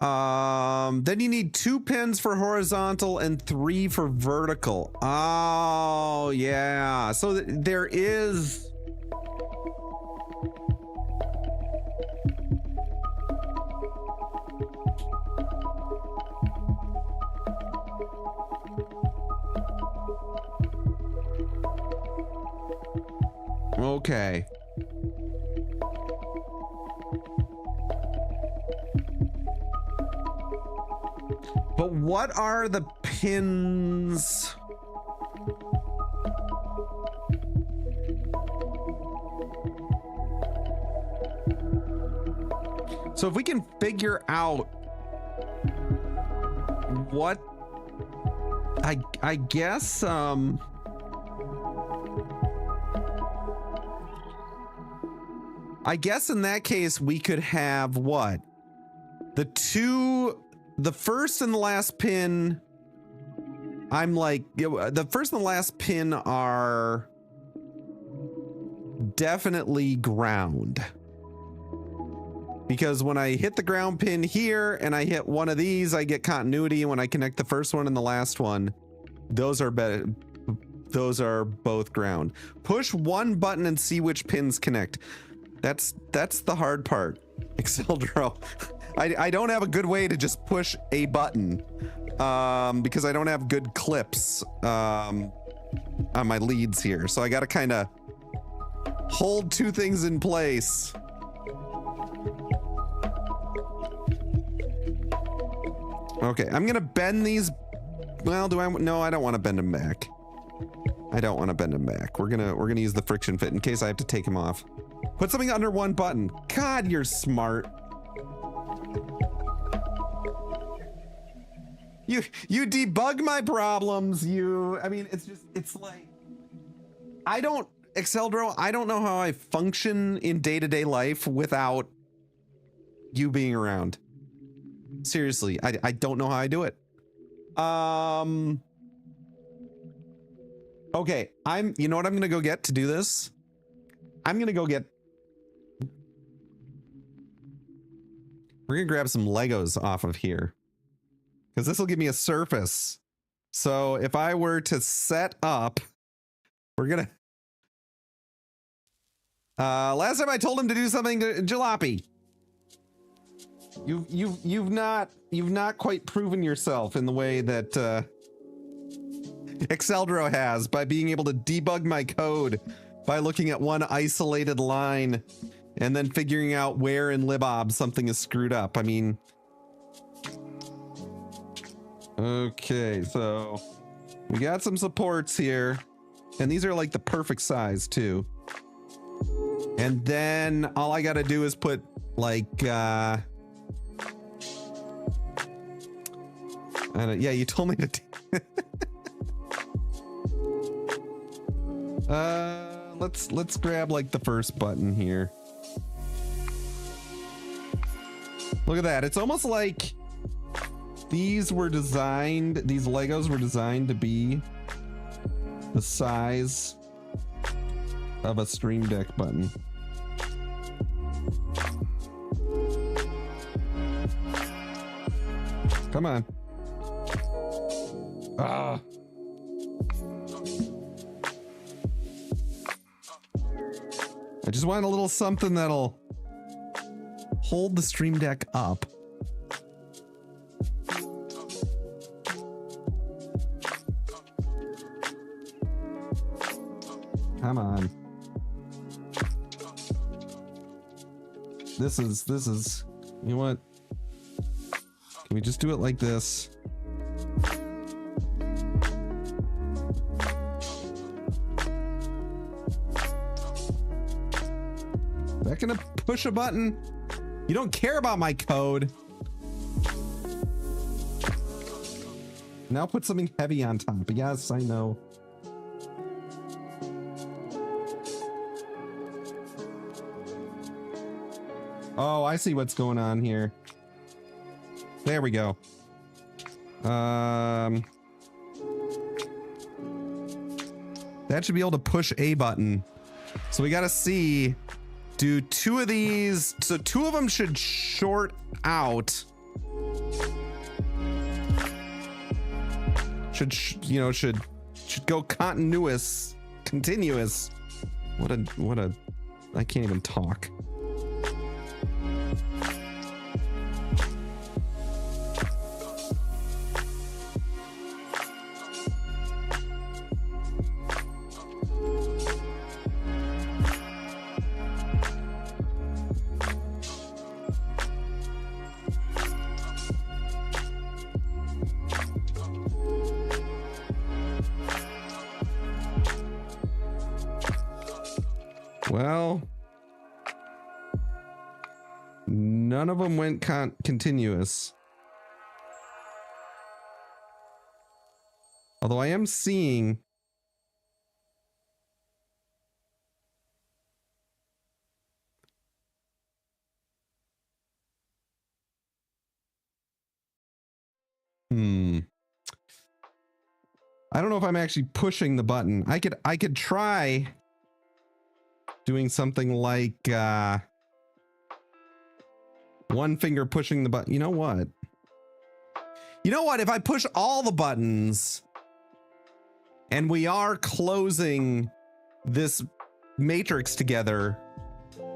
Then you need 2 pins for horizontal and 3 for vertical. Oh, yeah. So there is... Okay. But what are the pins? So if we can figure out what, I guess, I guess in that case, we could have what? The first and the last pin, I'm like, the first and the last pin are definitely ground. Because when I hit the ground pin here and I hit one of these, I get continuity. And when I connect the first one and the last one, those are better. Those are both ground. Push one button and see which pins connect. That's the hard part. Exceldro. I don't have a good way to just push a button because I don't have good clips on my leads here. So I got to kind of hold 2 things in place. Okay, I'm going to bend these. Well, no, I don't want to bend them back. I don't want to bend him back. We're gonna use the friction fit in case I have to take him off. Put something under one button. God, you're smart. You debug my problems. I mean, it's like, Exceldro, I don't know how I function in day-to-day life without you being around. Seriously, I don't know how I do it. Okay, you know what I'm gonna go get to do this? We're gonna grab some Legos off of here, because this will give me a surface. So if I were to set up, we're gonna, last time I told him to do something to Jalopy. You've not quite proven yourself in the way that Exceldro has, by being able to debug my code by looking at one isolated line and then figuring out where in libob something is screwed up. I mean, okay, so we got some supports here, and these are like the perfect size too. And then all I gotta do is put like yeah, you told me to let's grab like the first button here. Look at that. It's almost like these Legos were designed to be the size of a Stream Deck button. Come on. Ah. I just want a little something that'll hold the Stream Deck up. Come on. This is, you know what? Can we just do it like this? Is that gonna push a button? You don't care about my code. Now put something heavy on top. Yes, I know. Oh, I see what's going on here. There we go. That should be able to push a button. So we gotta see, do two of these, so two of them should short out. Should go continuous. What a, I can't even talk. Well, none of them went continuous. Although I am seeing I don't know if I'm actually pushing the button. I could try doing something like one finger pushing the button. You know what? If I push all the buttons and we are closing this matrix together,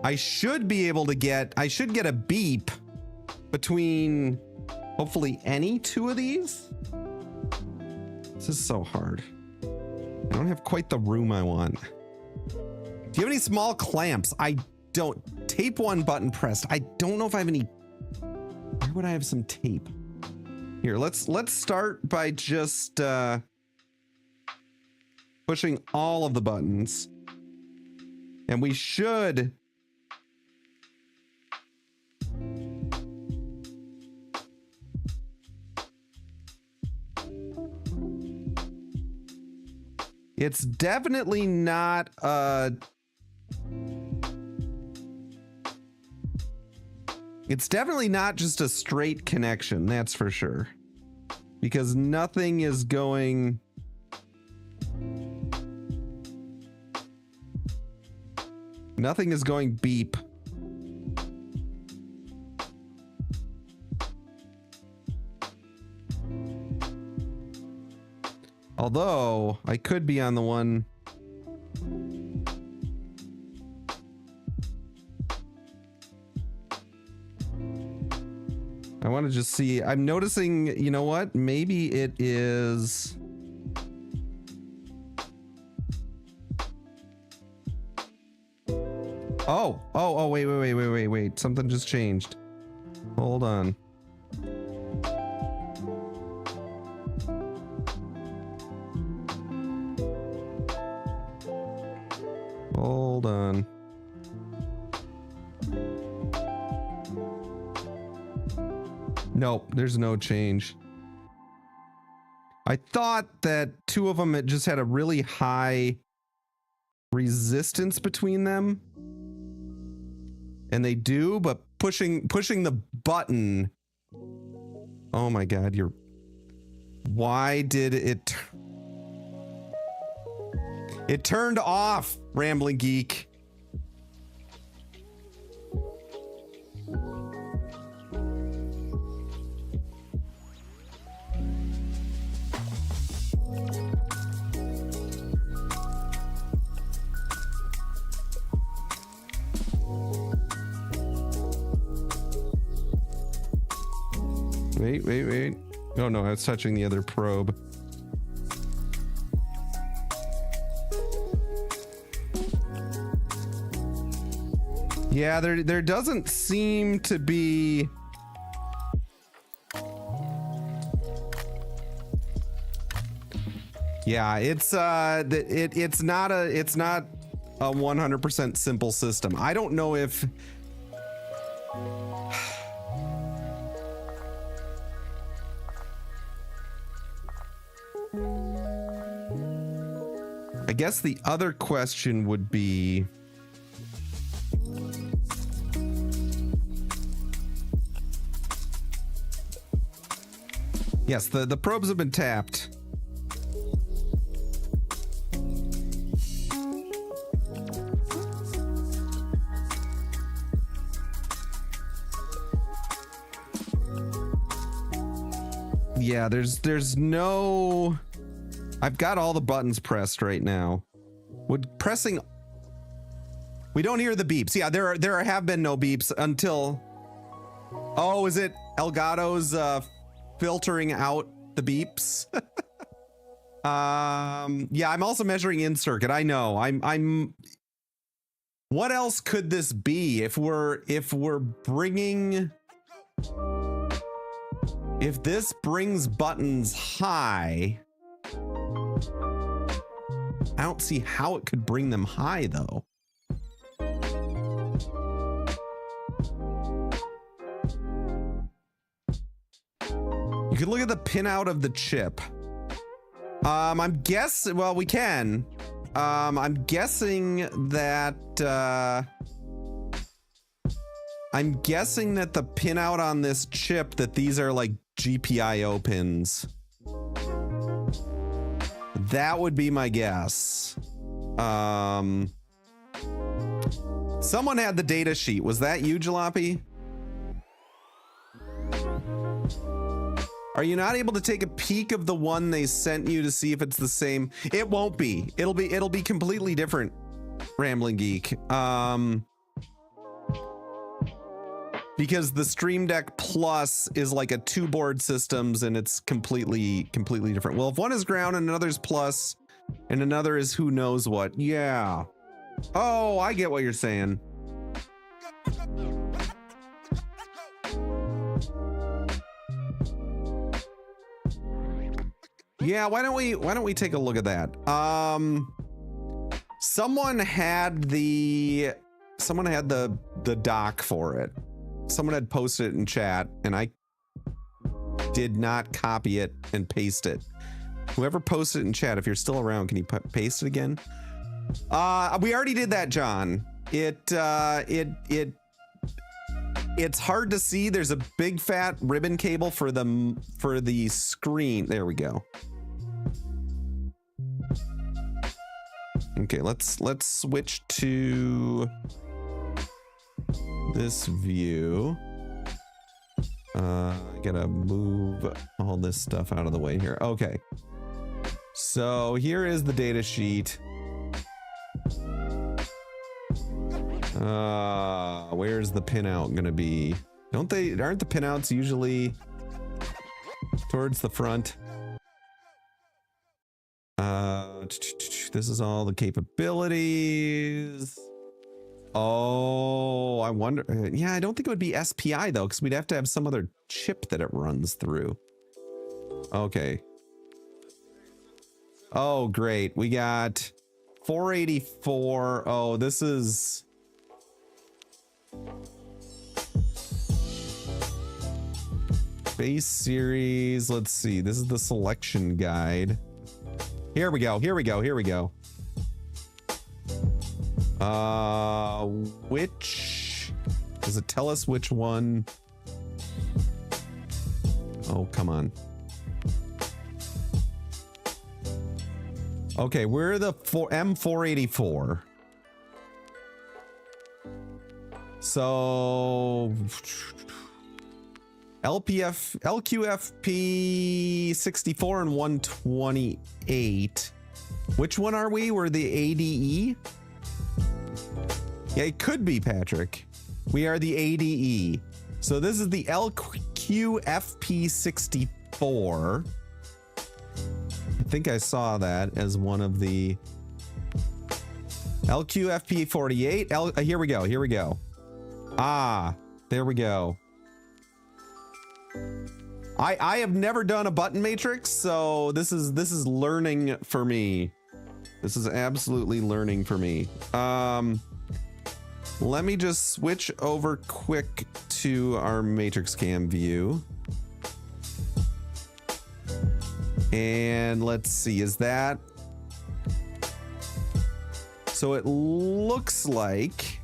I should be able to get a beep between hopefully any two of these. This is so hard. I don't have quite the room I want. Do you have any small clamps? I don't. Tape one button pressed. I don't know if I have any. Where would I have some tape? Here, let's start by just pushing all of the buttons. And we should... It's definitely not it's definitely not just a straight connection, that's for sure. Because nothing is going beep. Although, I could be on the one... I want to just see. I'm noticing, you know what? Maybe it is... Oh, wait. Something just changed. Hold on. Hold on. Nope, there's no change. I thought that two of them had just had a really high resistance between them. And they do, but pushing the button. Oh my god, why did it... It turned off, Rambling Geek. Wait. Oh no, I was touching the other probe. Yeah, there doesn't seem to be... Yeah, it's not a 100% simple system. I don't know if... I guess the other question would be... Yes, the probes have been tapped. Yeah, there's no... I've got all the buttons pressed right now. Would pressing... We don't hear the beeps. Yeah, there have been no beeps until... Oh, is it Elgato's filtering out the beeps? Yeah, I'm also measuring in circuit. I know. I'm what else could this be if we're bringing... If this brings buttons high, I don't see how it could bring them high though. You could look at the pinout of the chip. I'm guessing, well, we can. I'm guessing that the pinout on this chip, that these are like GPIO pins. That would be my guess. Someone had the data sheet. Was that you, Jalopy? Are you not able to take a peek of the one they sent you to see if it's the same? It won't be. It'll be completely different, Rambling Geek. Because the Stream Deck Plus is like a 2-board systems and it's completely different. Well, if one is ground and another's plus and another is who knows what. Yeah. Oh, I get what you're saying. Yeah, why don't we take a look at that? Someone had the doc for it. Someone had posted it in chat, and I did not copy it and paste it. Whoever posted it in chat, if you're still around, can you paste it again? We already did that, John. It's hard to see. There's a big fat ribbon cable for the screen. There we go. Okay, let's switch to this view. I gotta move all this stuff out of the way here. Okay. So here is the data sheet. Where's the pinout gonna be? Aren't the pinouts usually towards the front? This is all the capabilities. Oh, I wonder. Yeah, I don't think it would be SPI though, because we'd have to have some other chip that it runs through. Okay. Oh, great. We got 484. Oh, this is... base series. Let's see. This is the selection guide. Here we go. Here we go. Here we go. Which does it tell us which one? Oh, come on. Okay, we're the M484. So LQFP 64 and 128. Which one are we? We're the ADE? Yeah, it could be, Patrick. We are the ADE. So this is the LQFP 64. I think I saw that as one of the LQFP 48. Here we go. Here we go. Ah, there we go. I have never done a button matrix, so this is learning for me. This is absolutely learning for me. Let me just switch over quick to our matrix cam view. And let's see, is that... So it looks like...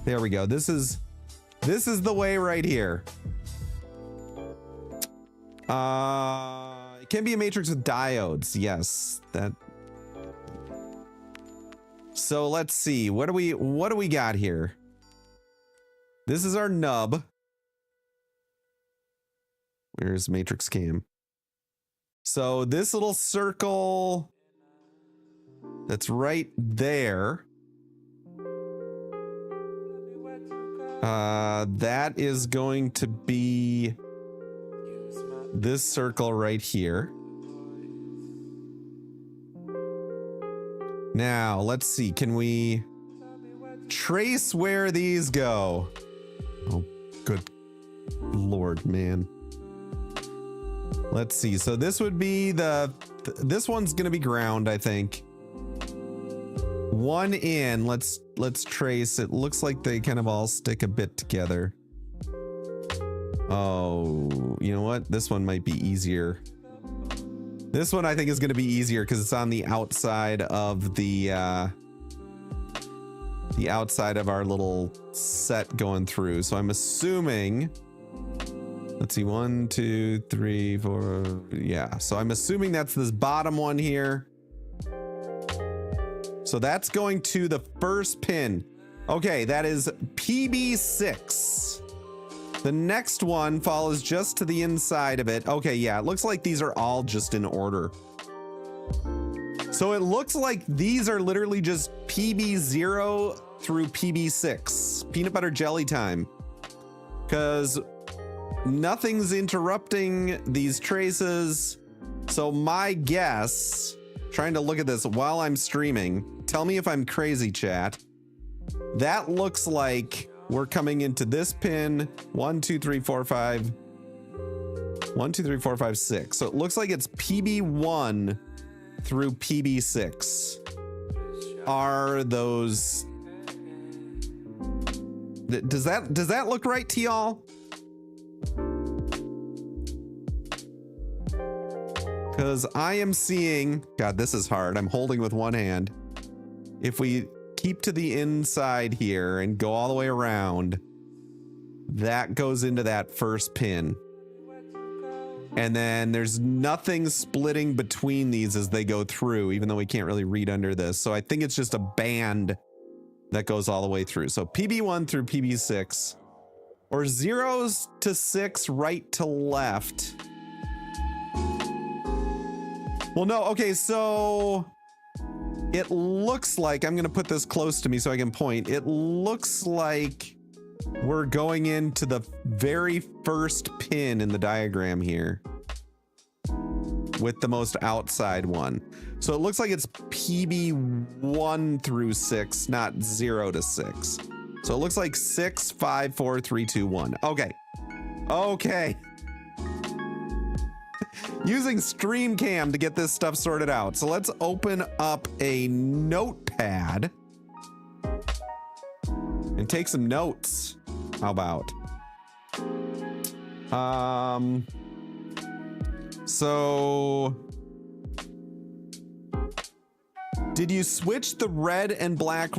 There we go. This is the way right here. It can be a matrix with diodes. Yes, that. So let's see. What do we got here? This is our nub. Where's matrix cam? So this little circle that's right there. That is going to be this circle right here. Now, let's see. Can we trace where these go? Oh, good Lord, man. Let's see. So this would be this one's going to be ground, I think. One in, let's trace. It looks like they kind of all stick a bit together. Oh, you know what? This one might be easier. This one I think is going to be easier because it's on the outside of the outside of our little set going through. So I'm assuming, let's see, 1, 2, 3, 4. Yeah. So I'm assuming that's this bottom one here. So that's going to the first pin. Okay, that is PB6. The next one follows just to the inside of it. Okay, yeah, it looks like these are all just in order. So it looks like these are literally just PB0 through PB6. Peanut butter jelly time. Because nothing's interrupting these traces. So my guess, trying to look at this while I'm streaming, tell me if I'm crazy, chat. That looks like we're coming into this pin. 1, 2, 3, 4, 5. 1, 2, 3, 4, 5, 6. So it looks like it's PB1 through PB6. Are those... Does that look right to y'all? Because I am seeing... God, this is hard. I'm holding with one hand. If we keep to the inside here and go all the way around, that goes into that first pin. And then there's nothing splitting between these as they go through, even though we can't really read under this. So I think it's just a band that goes all the way through. So PB1 through PB6, or 0s to 6 right to left. Well, no. Okay, so it looks like, I'm going to put this close to me so I can point. It looks like we're going into the very first pin in the diagram here with the most outside one. So it looks like it's PB1 through 6, not 0 to 6. So it looks like 6, 5, 4, 3, 2, 1. Okay. Okay. Using StreamCam to get this stuff sorted out. So let's open up a notepad and take some notes. How about? So did you switch the red and black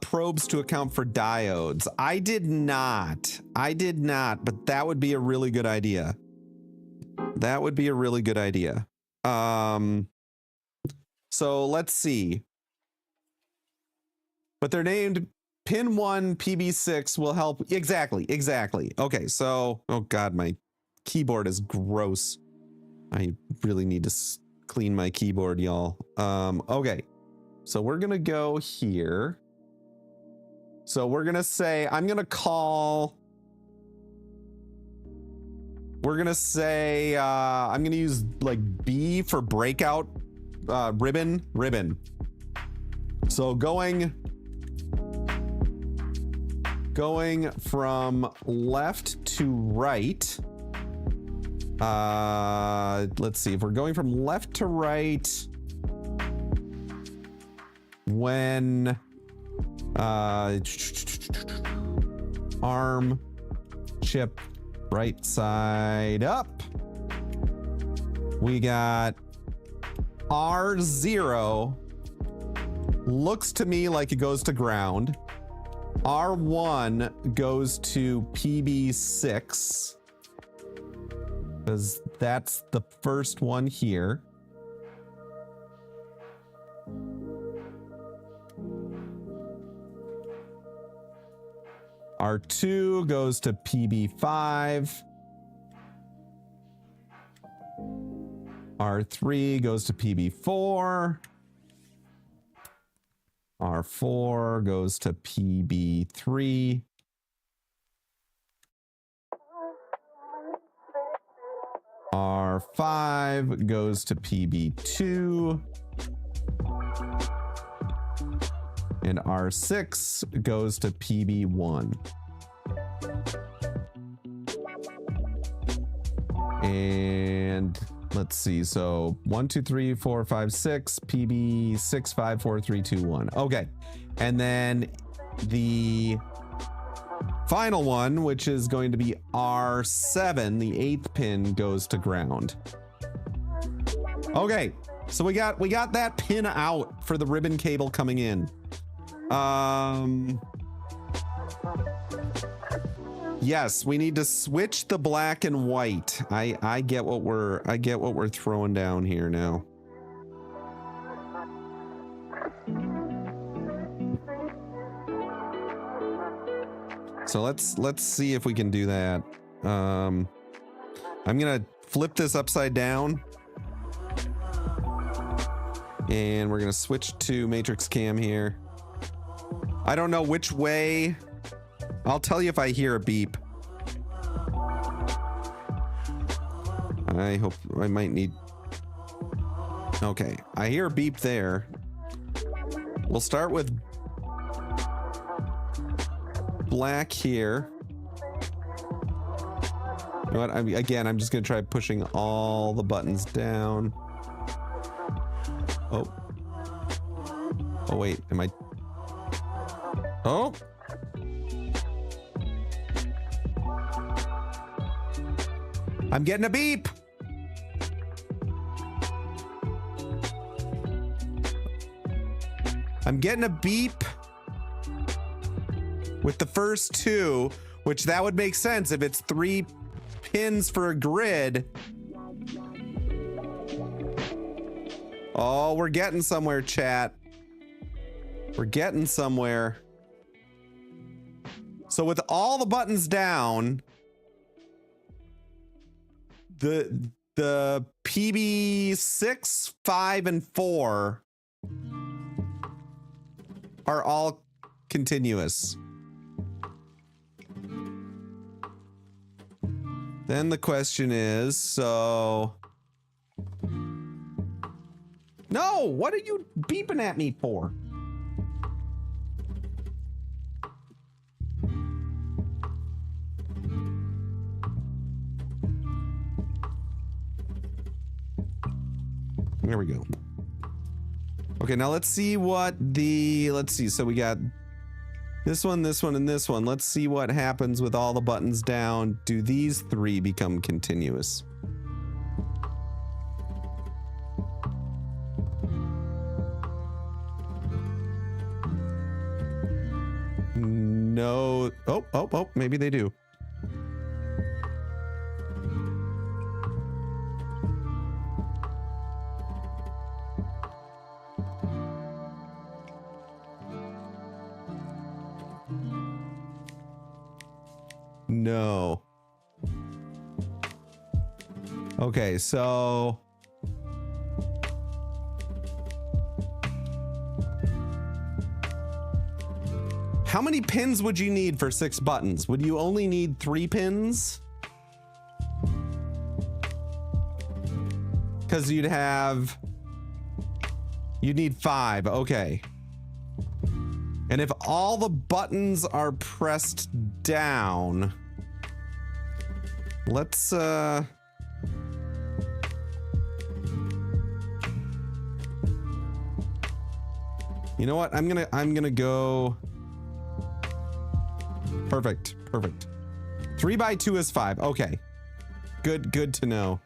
probes to account for diodes? I did not, but that would be a really good idea. That would be a really good idea. So let's see. But they're named pin 1 PB6 will help. Exactly. Okay, so, oh God, my keyboard is gross. I really need to clean my keyboard, y'all. Okay, so we're gonna go here. So we're gonna say, I'm gonna use like B for breakout, ribbon. So going from left to right. Let's see, if we're going from left to right, when arm chip right side up, we got R0, looks to me like it goes to ground. R1 goes to PB6, because that's the first one here. R2 goes to PB5. R3 goes to PB4. R4 goes to PB3. R5 goes to PB2. And R6 goes to PB1. And let's see. So 1, 2, 3, 4, 5, 6, PB 6, 5, 4, 3, 2, 1. Okay. And then the final one, which is going to be R7, the 8th pin, goes to ground. Okay. So we got that pin out for the ribbon cable coming in. Yes, we need to switch the black and white. I get what we're throwing down here now. So let's see if we can do that. I'm gonna flip this upside down. And we're gonna switch to matrix cam here. I don't know which way. I'll tell you if I hear a beep. I hope I might need. Okay, I hear a beep there. We'll start with black here. You know what? Again, I'm just gonna try pushing all the buttons down. Oh. Oh wait, am I? Oh. I'm getting a beep. I'm getting a beep with the first two, which that would make sense if it's 3 pins for a grid. Oh, we're getting somewhere, chat. We're getting somewhere. So with all the buttons down, the PB 6, 5, and 4 are all continuous. Then the question is, so... No, what are you beeping at me for? There we go. Okay, now let's see what the... Let's see, so we got this one, and this one. Let's see what happens with all the buttons down. Do these 3 become continuous? No. Oh, maybe they do. No. Okay, so... How many pins would you need for 6 buttons? Would you only need 3 pins? Because you'd need 5, okay. And if all the buttons are pressed down, let's you know what? I'm gonna go. Perfect. 3 by 2 is 5. Okay. Good to know.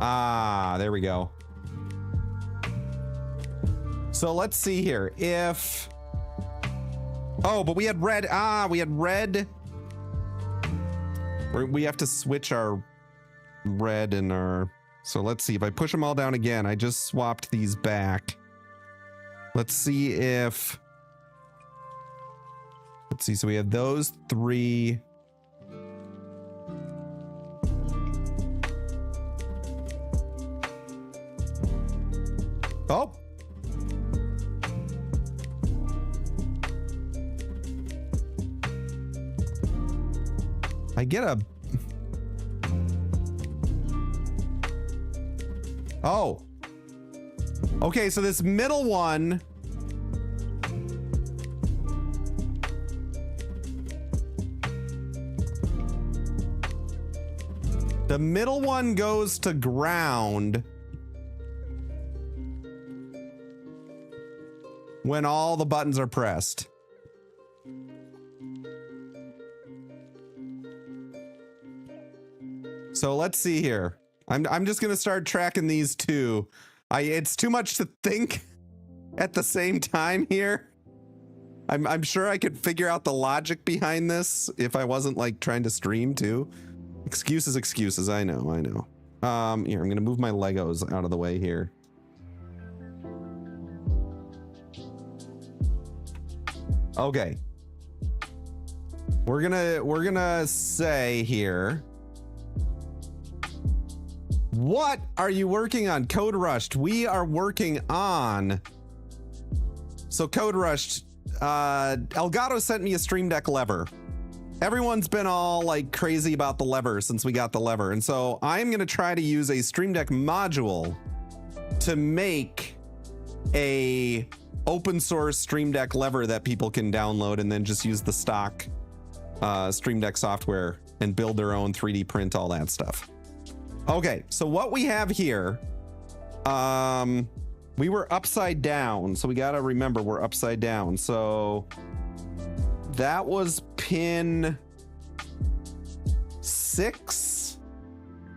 Ah, there we go. So let's see here. If... Oh, but we had red. Ah, we had red. We have to switch our red and our... So let's see. If I push them all down again, I just swapped these back. Let's see if... Let's see. So we have those 3. Oh. I get a... Oh. Okay, so this middle one... The middle one goes to ground when all the buttons are pressed. So let's see here. I'm just gonna start tracking these two. It's too much to think at the same time here. I'm sure I could figure out the logic behind this if I wasn't like trying to stream too. Excuses, I know. Here, I'm gonna move my Legos out of the way here. Okay. We're gonna say here. What are you working on? Code Rushed. We are working on... So Code Rushed, Elgato sent me a Stream Deck lever. Everyone's been all like crazy about the lever since we got the lever. And so I'm gonna try to use a Stream Deck module to make a open source Stream Deck lever that people can download and then just use the stock Stream Deck software and build their own 3D print, all that stuff. Okay, so what we have here, we were upside down, so we gotta remember we're upside down. So that was pin 6,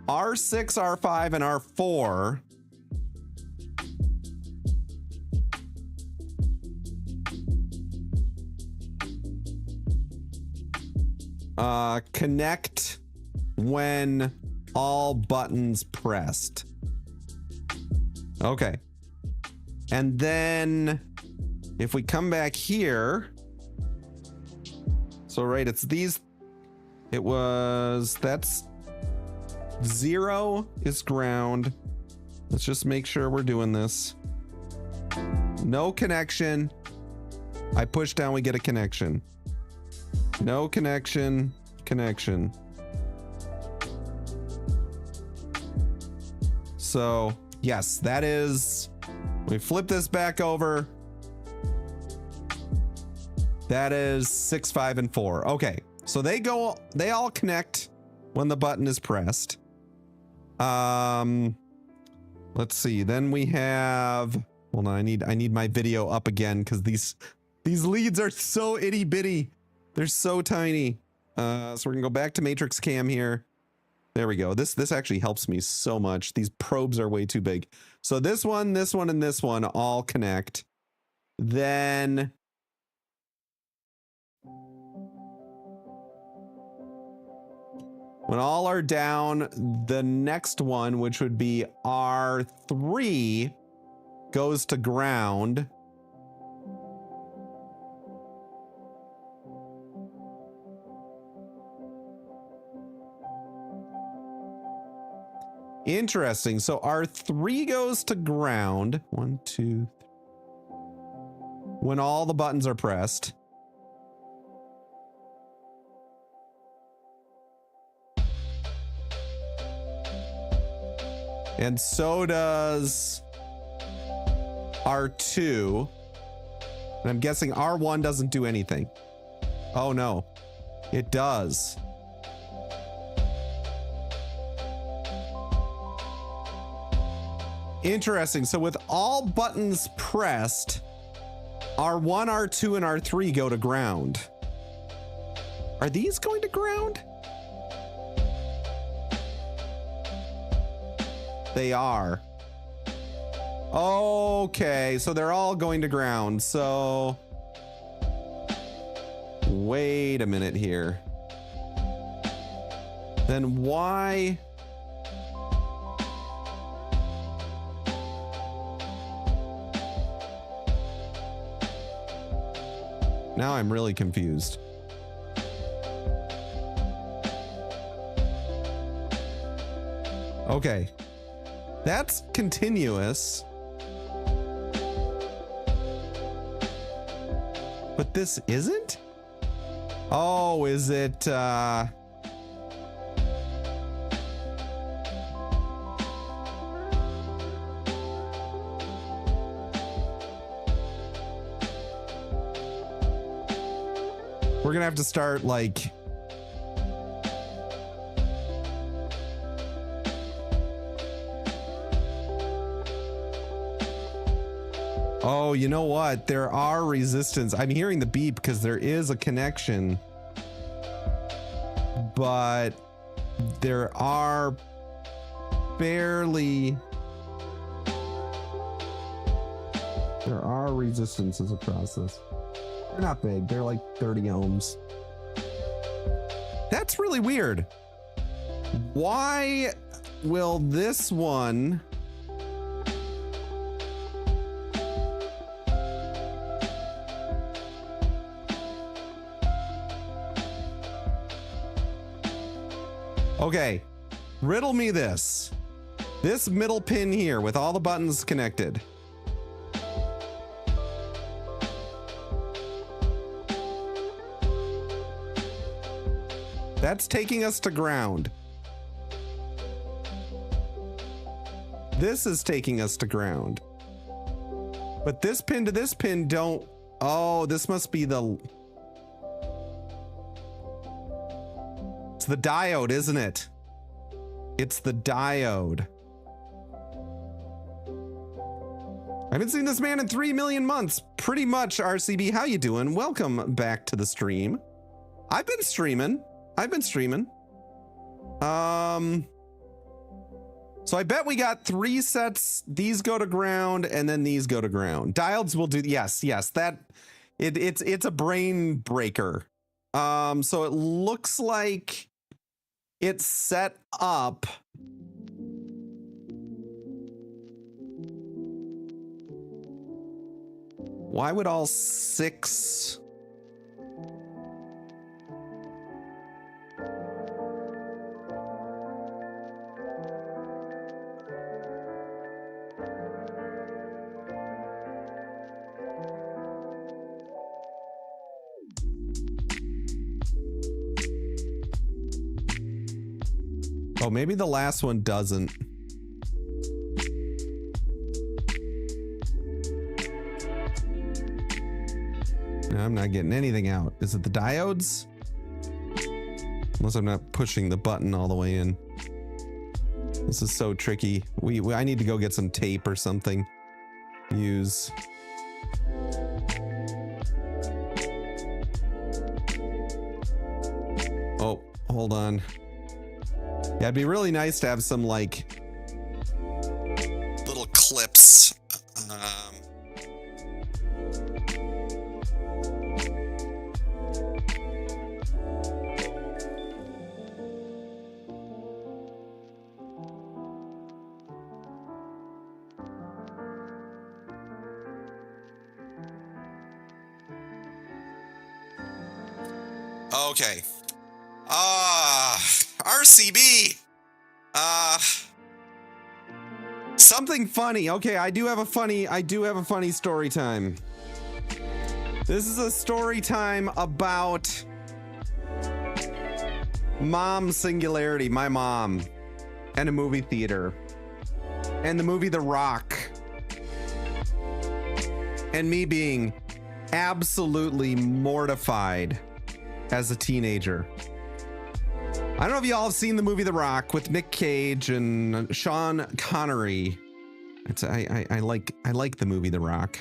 R6, R5, and R4. Connect when all buttons pressed. Okay. And then if we come back here, so right, it's these, that's 0 is ground. Let's just make sure we're doing this. No connection. I push down, we get a connection. No connection, connection. So yes, that is, we flip this back over. That is 6, 5, and 4. Okay, so they all connect when the button is pressed. Let's see. Then we have, hold on, I need my video up again because these leads are so itty bitty. They're so tiny. So we're gonna go back to Matrix Cam here. There we go. This actually helps me so much. These probes are way too big. So this one, and this one all connect. Then when all are down, the next one, which would be R3, goes to ground. Interesting. So R3 goes to ground. 1, 2, 3. When all the buttons are pressed. And so does R2. And I'm guessing R1 doesn't do anything. Oh no, it does. Interesting. So with all buttons pressed, R1, R2, and R3 go to ground. Are these going to ground? They are. Okay, so they're all going to ground. So wait a minute here. Then why? Now I'm really confused. Okay. That's continuous. But this isn't? Oh, is it, we're gonna have to start like oh, you know what? There are resistance. I'm hearing the beep because there is a connection, but there are resistances across this. They're not big. They're like 30 ohms. That's really weird. Why will this one... Okay, riddle me this. This middle pin here with all the buttons connected. That's taking us to ground. This is taking us to ground. But this pin to this pin don't... Oh, this must be the... It's the diode, isn't it? It's the diode. I haven't seen this man in 3 million months. Pretty much, RCB. How you doing? Welcome back to the stream. I've been streaming. So I bet we got 3 sets. These go to ground, and then these go to ground. Diodes will do. Yes. That it's a brain breaker. So it looks like it's set up. Why would all 6? Oh, maybe the last one doesn't. No, I'm not getting anything out. Is it the diodes? Unless I'm not pushing the button all the way in. This is so tricky. I need to go get some tape or something. Use. Oh, hold on. Yeah, it'd be really nice to have some like little clips. Okay. RCB. Something funny. Okay, I do have a funny story time. This is a story time about mom singularity, my mom, and a movie theater, and the movie The Rock, and me being absolutely mortified as a teenager. I don't know if y'all have seen the movie The Rock with Nick Cage and Sean Connery. I like the movie The Rock.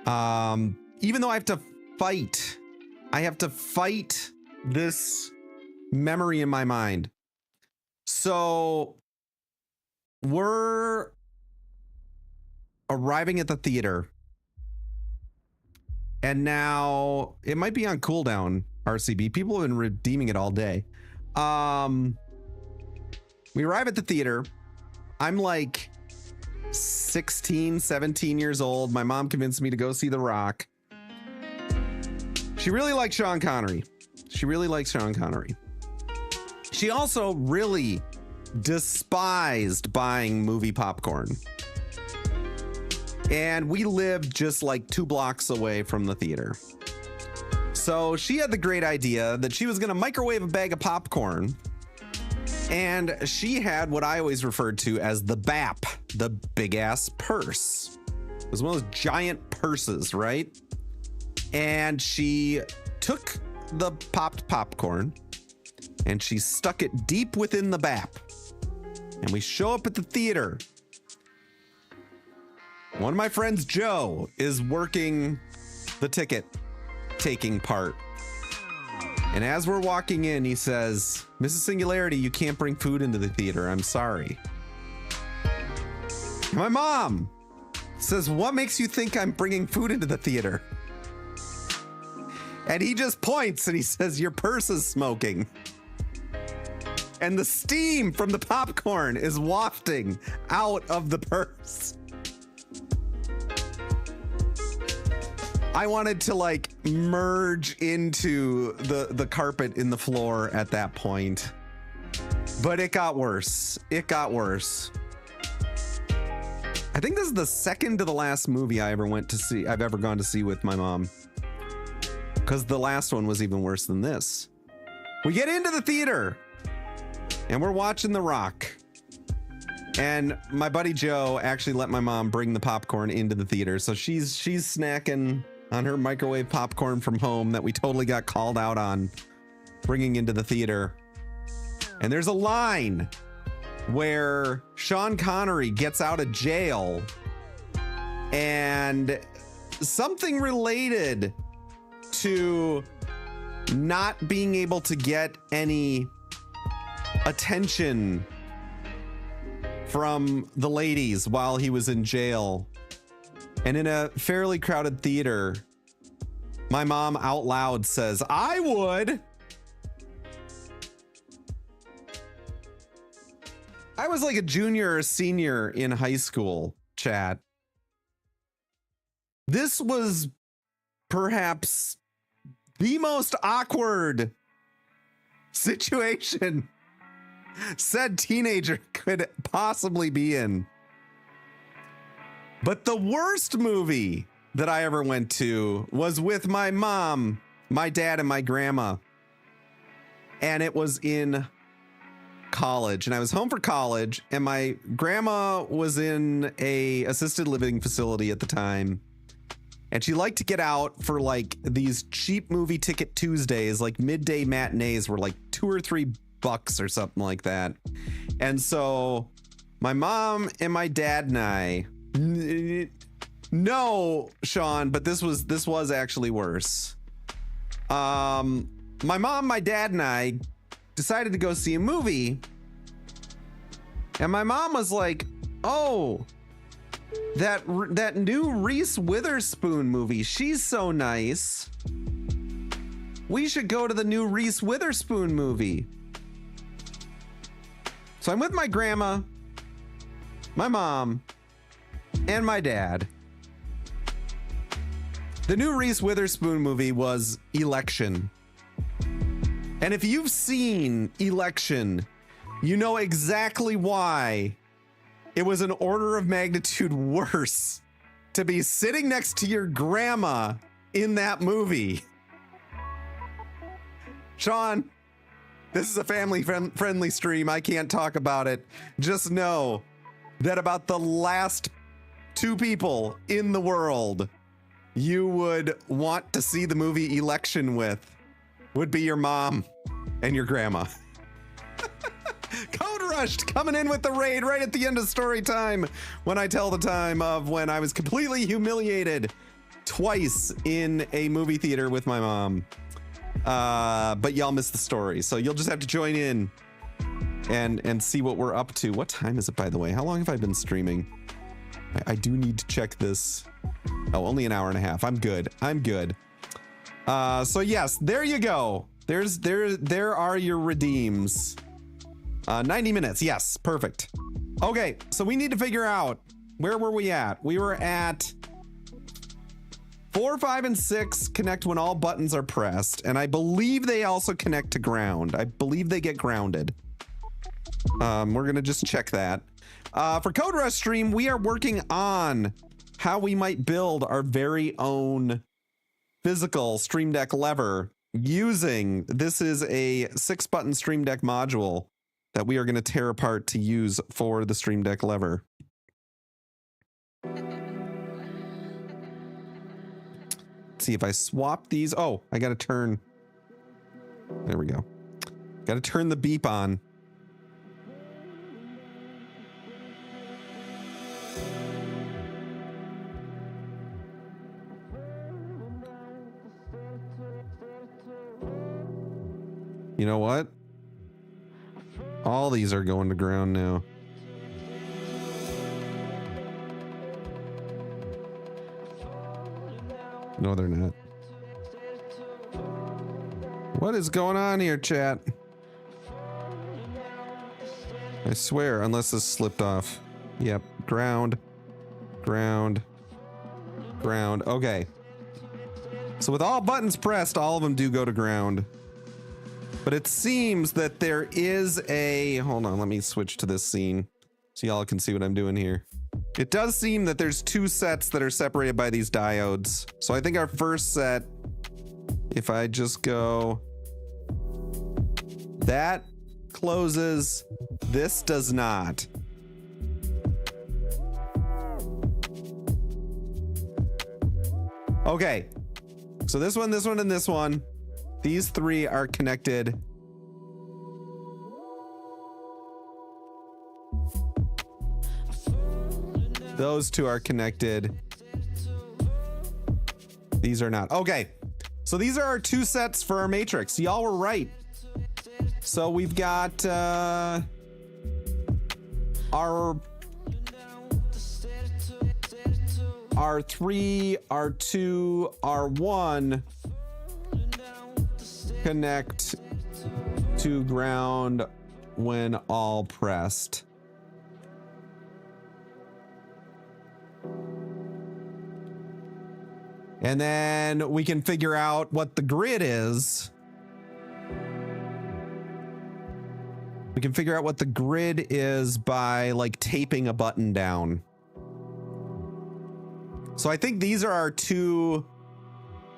Even though I have to fight this memory in my mind. So we're arriving at the theater, and now it might be on cooldown. RCB, people have been redeeming it all day. We arrive at the theater. I'm like 16, 17 years old. My mom convinced me to go see The Rock. She really likes Sean Connery. She also really despised buying movie popcorn. And we lived just like 2 blocks away from the theater. So she had the great idea that she was going to microwave a bag of popcorn. And she had what I always referred to as the BAP, the big ass purse. It was one of those giant purses, right? And she took the popped popcorn and she stuck it deep within the BAP. And we show up at the theater. One of my friends, Joe, is working the ticket taking part. And as we're walking in, he says, "Mrs. Singularity, you can't bring food into the theater. I'm sorry." My mom says, "What makes you think I'm bringing food into the theater?" And he just points and he says, "Your purse is smoking." And the steam from the popcorn is wafting out of the purse. I wanted to like merge into the carpet in the floor at that point. But it got worse. I think this is the second to the last movie I've ever gone to see with my mom. Because the last one was even worse than this. We get into the theater and we're watching The Rock. And my buddy Joe actually let my mom bring the popcorn into the theater. So she's snacking on her microwave popcorn from home that we totally got called out on bringing into the theater. And there's a line where Sean Connery gets out of jail and something related to not being able to get any attention from the ladies while he was in jail. And in a fairly crowded theater, my mom out loud says, "I would." I was like a junior or senior in high school, chat. This was perhaps the most awkward situation said teenager could possibly be in. But the worst movie that I ever went to was with my mom, my dad, and my grandma. And it was in college. And I was home for college, and my grandma was in a assisted living facility at the time. And she liked to get out for like these cheap movie ticket Tuesdays, like midday matinees were like $2 or $3 or something like that. And so my mom and my dad and I, no, Sean, but this was actually worse. My mom, my dad, and I decided to go see a movie. And my mom was like, "Oh, that new Reese Witherspoon movie, she's so nice. We should go to the new Reese Witherspoon movie." So I'm with my grandma, my mom, and my dad. The new Reese Witherspoon movie was Election. And if you've seen Election, you know exactly why it was an order of magnitude worse to be sitting next to your grandma in that movie. Sean, this is a family friendly stream. I can't talk about it. Just know that about the last two people in the world you would want to see the movie Election with would be your mom and your grandma. Code Rushed coming in with the raid right at the end of story time when I tell the time of when I was completely humiliated twice in a movie theater with my mom. But y'all missed the story, so you'll just have to join in and see what we're up to. What time is it, by the way? How long have I been streaming? I do need to check this. Oh, only an hour and a half. I'm good. I'm good. So yes, there you go. There are your redeems. 90 minutes. Yes, perfect. Okay, so we need to figure out, where were we at? We were at 4, 5, and 6 connect when all buttons are pressed, and I believe they also connect to ground. I believe they get grounded. We're gonna just check that. For Code Rush stream, we are working on how we might build our very own physical Stream Deck lever using, this is a 6-button Stream Deck module that we are going to tear apart to use for the Stream Deck lever. Let's see if I swap these. Oh, I got to turn. There we go. Got to turn the beep on. You know what? All these are going to ground now. No, they're not. What is going on here, chat? I swear, unless this slipped off. Yep, ground, ground, ground. Okay. So with all buttons pressed, all of them do go to ground. But it seems that there is a... Hold on, let me switch to this scene so y'all can see what I'm doing here. It does seem that there's 2 sets that are separated by these diodes. So I think our first set, if I just go... That closes. This does not. Okay. So this one, and this one. These 3 are connected Those two are connected. These are not. Okay. So these are our two sets for our matrix. Y'all were right. So we've got our R3, R2, R1 connect to ground when all pressed. And then we can figure out what the grid is. We can figure out what the grid is by like taping a button down. So I think these are our two.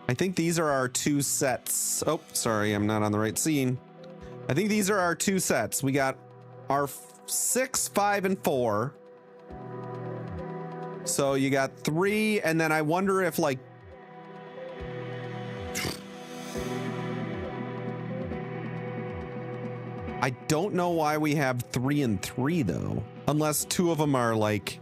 I think these are our two sets. Oh, sorry, I'm not on the right scene. I think these are our two sets. We got our 6, 5, and 4. So you got 3, and then I wonder if like I don't know why we have 3 and 3 though. Unless 2 of them are like,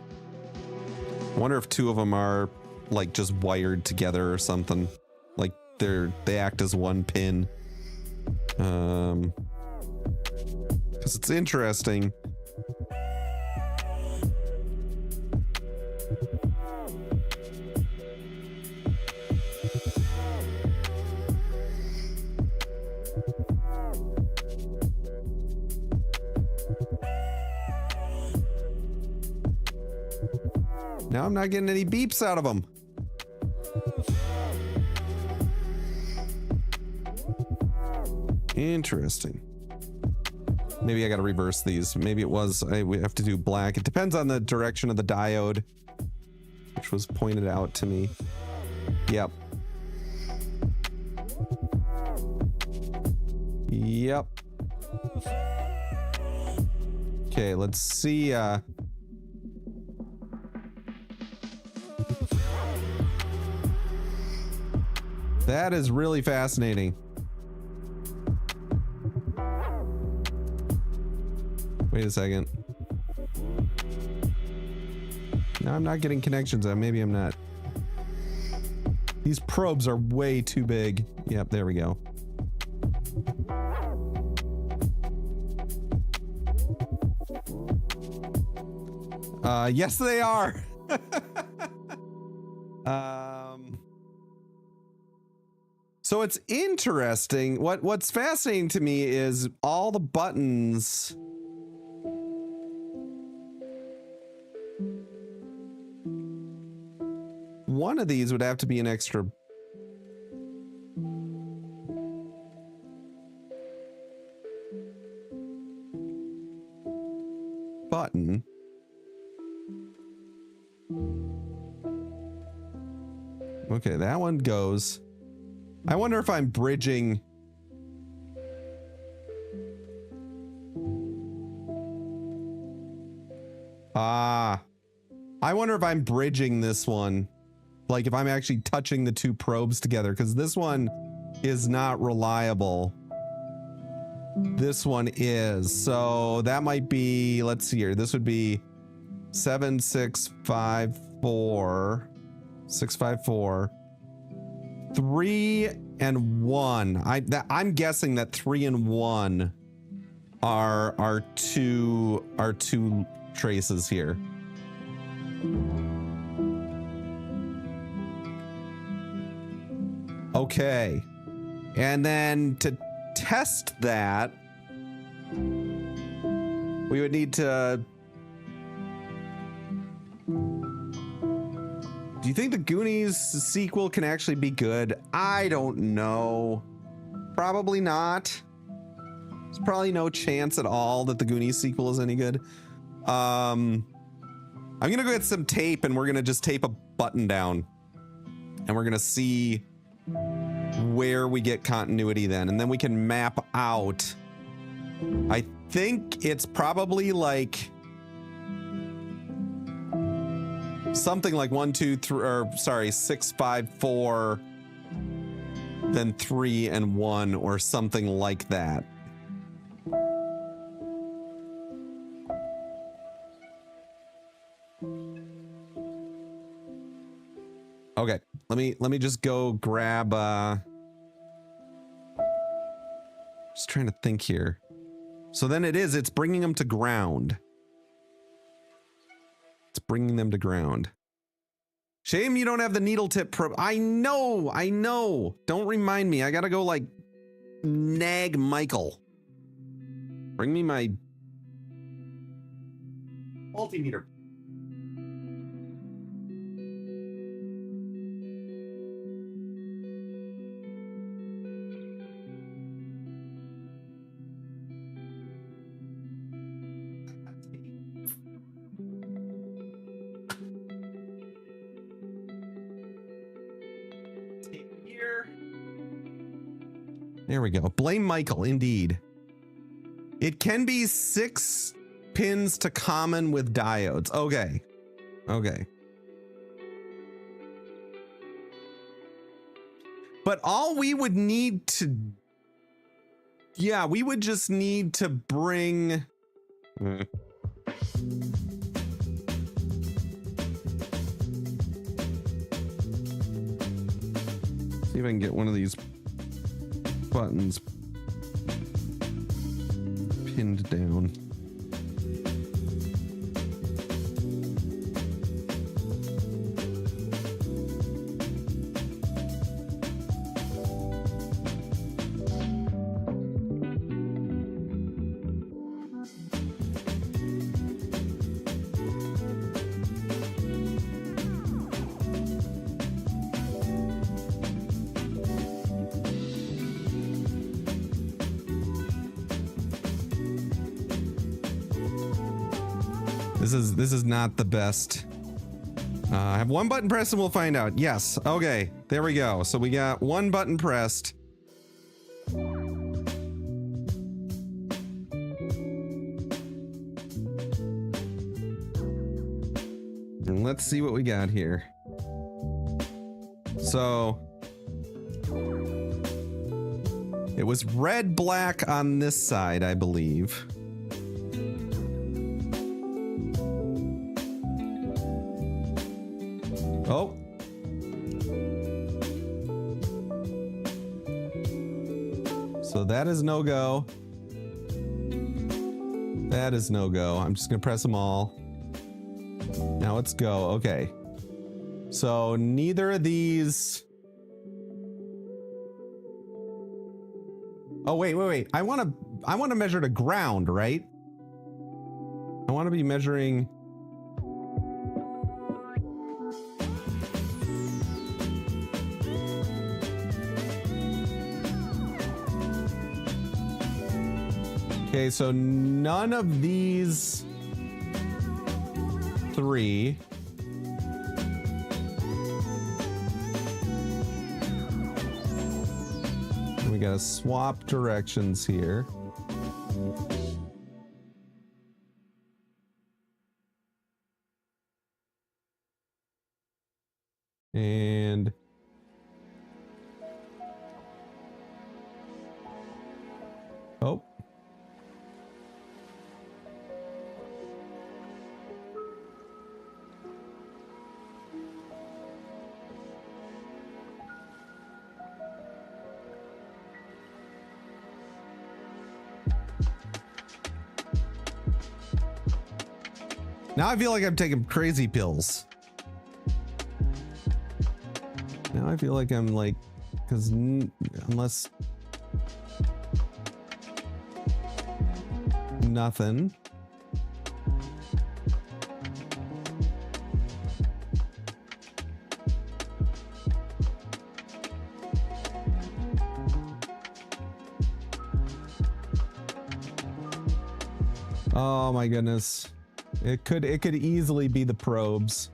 I wonder if 2 of them are like just wired together or something. Like they act as one pin. Because it's interesting. Now I'm not getting any beeps out of them. Interesting. Maybe I got to reverse these. Maybe we have to do black. It depends on the direction of the diode, which was pointed out to me. Yep. Yep. Okay, let's see. That is really fascinating. Wait a second. No, I'm not getting connections. Maybe I'm not. These probes are way too big. Yep, there we go. Yes, they are. So it's interesting. What's fascinating to me is all the buttons. One of these would have to be an extra button. Okay, that one goes. I wonder if I'm bridging. I wonder if I'm bridging this one. Like if I'm actually touching the two probes together, because this one is not reliable. This one is. So that might be, let's see here. This would be 7, 6, 5, 4. 6, 5, 4. 3 and 1. I'm guessing that 3 and 1 are two traces here. Okay. And then to test that, we would need to. Do you think the Goonies sequel can actually be good? I don't know. Probably not. There's probably no chance at all that the Goonies sequel is any good. I'm gonna go get some tape and we're gonna just tape a button down. And we're gonna see where we get continuity then. And then we can map out. I think it's probably like something like 1, 2, 3, or sorry, 6, 5, 4, then 3 and 1, or something like that. Okay, let me just go grab just trying to think here. So then it's bringing them to ground. It's bringing them to ground. Shame you don't have the needle tip probe. I know. Don't remind me. I gotta go like nag Michael. Bring me my multimeter. There we go. Blame Michael, indeed. It can be 6 pins to common with diodes. Okay. Okay. But all we would need to... Yeah, we would just need to bring... See if I can get one of these buttons pinned down. This is not the best. I have one button pressed and we'll find out. Yes. Okay. There we go. So we got one button pressed. And let's see what we got here. So it was red, black on this side, I believe. Oh. So that is no go. That is no go. I'm just gonna press them all. Now let's go. Okay. So neither of these. Oh, wait. I want to measure to ground, right? I want to be measuring. Okay, so none of these 3. We gotta swap directions here. And oh. Now I feel like I'm taking crazy pills. Now I feel like I'm like, because unless nothing. Oh my goodness. It could easily be the probes.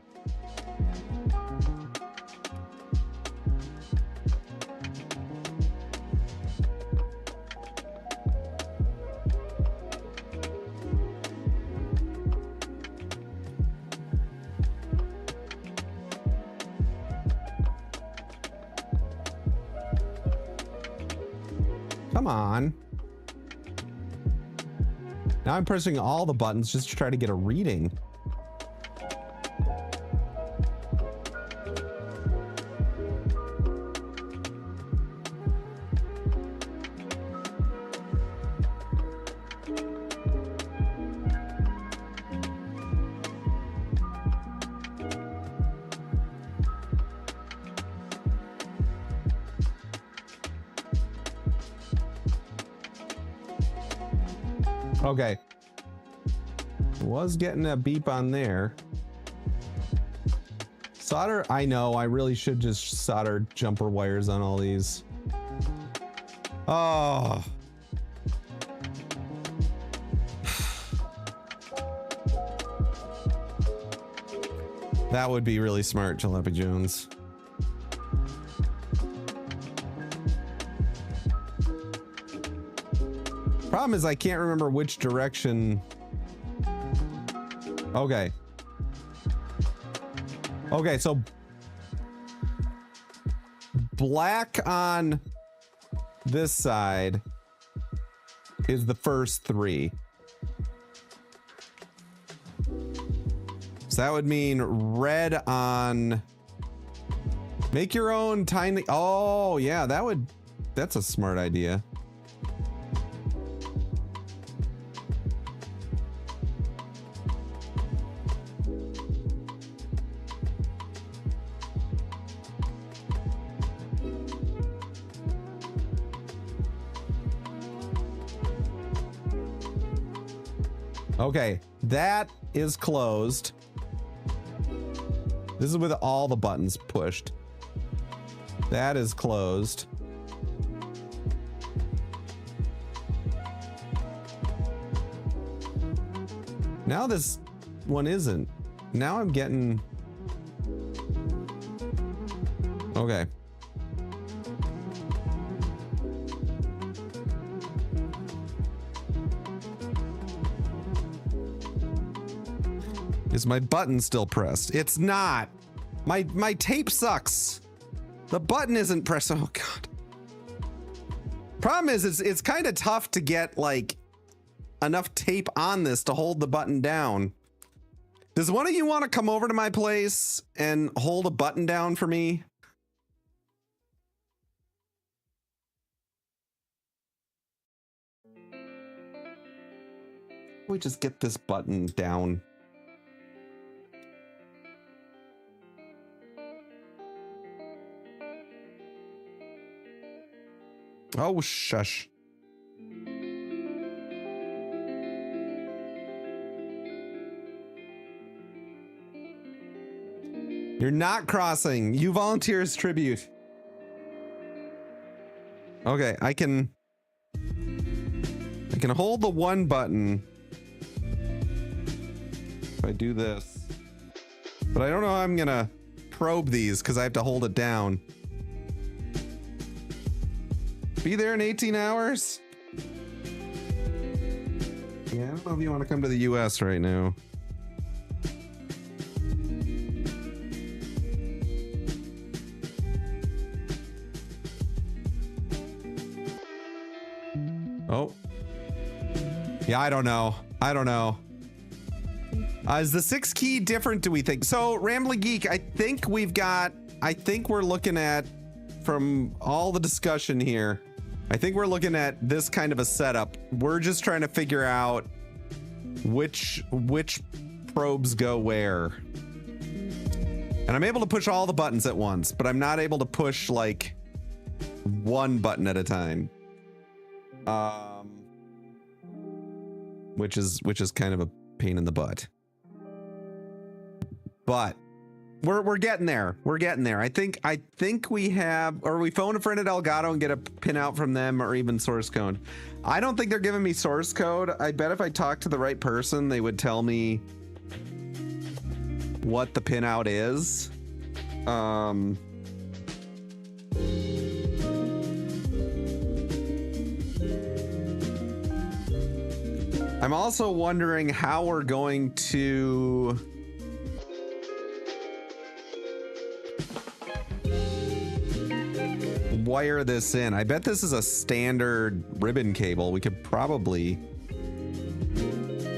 Come on. Now I'm pressing all the buttons just to try to get a reading. Okay. Was getting a beep on there. Solder, I know, I really should just solder jumper wires on all these. Oh. That would be really smart, Jalopy Jones. Problem is I can't remember which direction. Okay. Okay, so black on this side is the first three. So that would mean red on. Make your own tiny. Oh, yeah, that's a smart idea. Okay, that is closed. This is with all the buttons pushed. That is closed. Now this one isn't. Now I'm getting... Okay. Is my button still pressed? It's not. My tape sucks. The button isn't pressed. Oh god. Problem is it's kind of tough to get like enough tape on this to hold the button down. Does one of you want to come over to my place and hold a button down for me? We just get this button down. Oh, shush. You're not crossing. You volunteer as tribute. Okay, I can hold the one button if I do this. But I don't know how I'm gonna probe these because I have to hold it down. Be there in 18 hours? Yeah, I don't know if you want to come to the US right now. Oh. Yeah, I don't know. I don't know. Is the 6 key different, do we think? So, Rambling Geek, I think we're looking at, from all the discussion here, I think we're looking at this kind of a setup. We're just trying to figure out which probes go where. And I'm able to push all the buttons at once, but I'm not able to push like one button at a time. Which is kind of a pain in the butt. But we're getting there. We're getting there. I think we have, or we phone a friend at Elgato and get a pinout from them, or even source code. I don't think they're giving me source code. I bet if I talked to the right person, they would tell me what the pinout is. I'm also wondering how we're going to wire this in. I bet this is a standard ribbon cable. We could probably...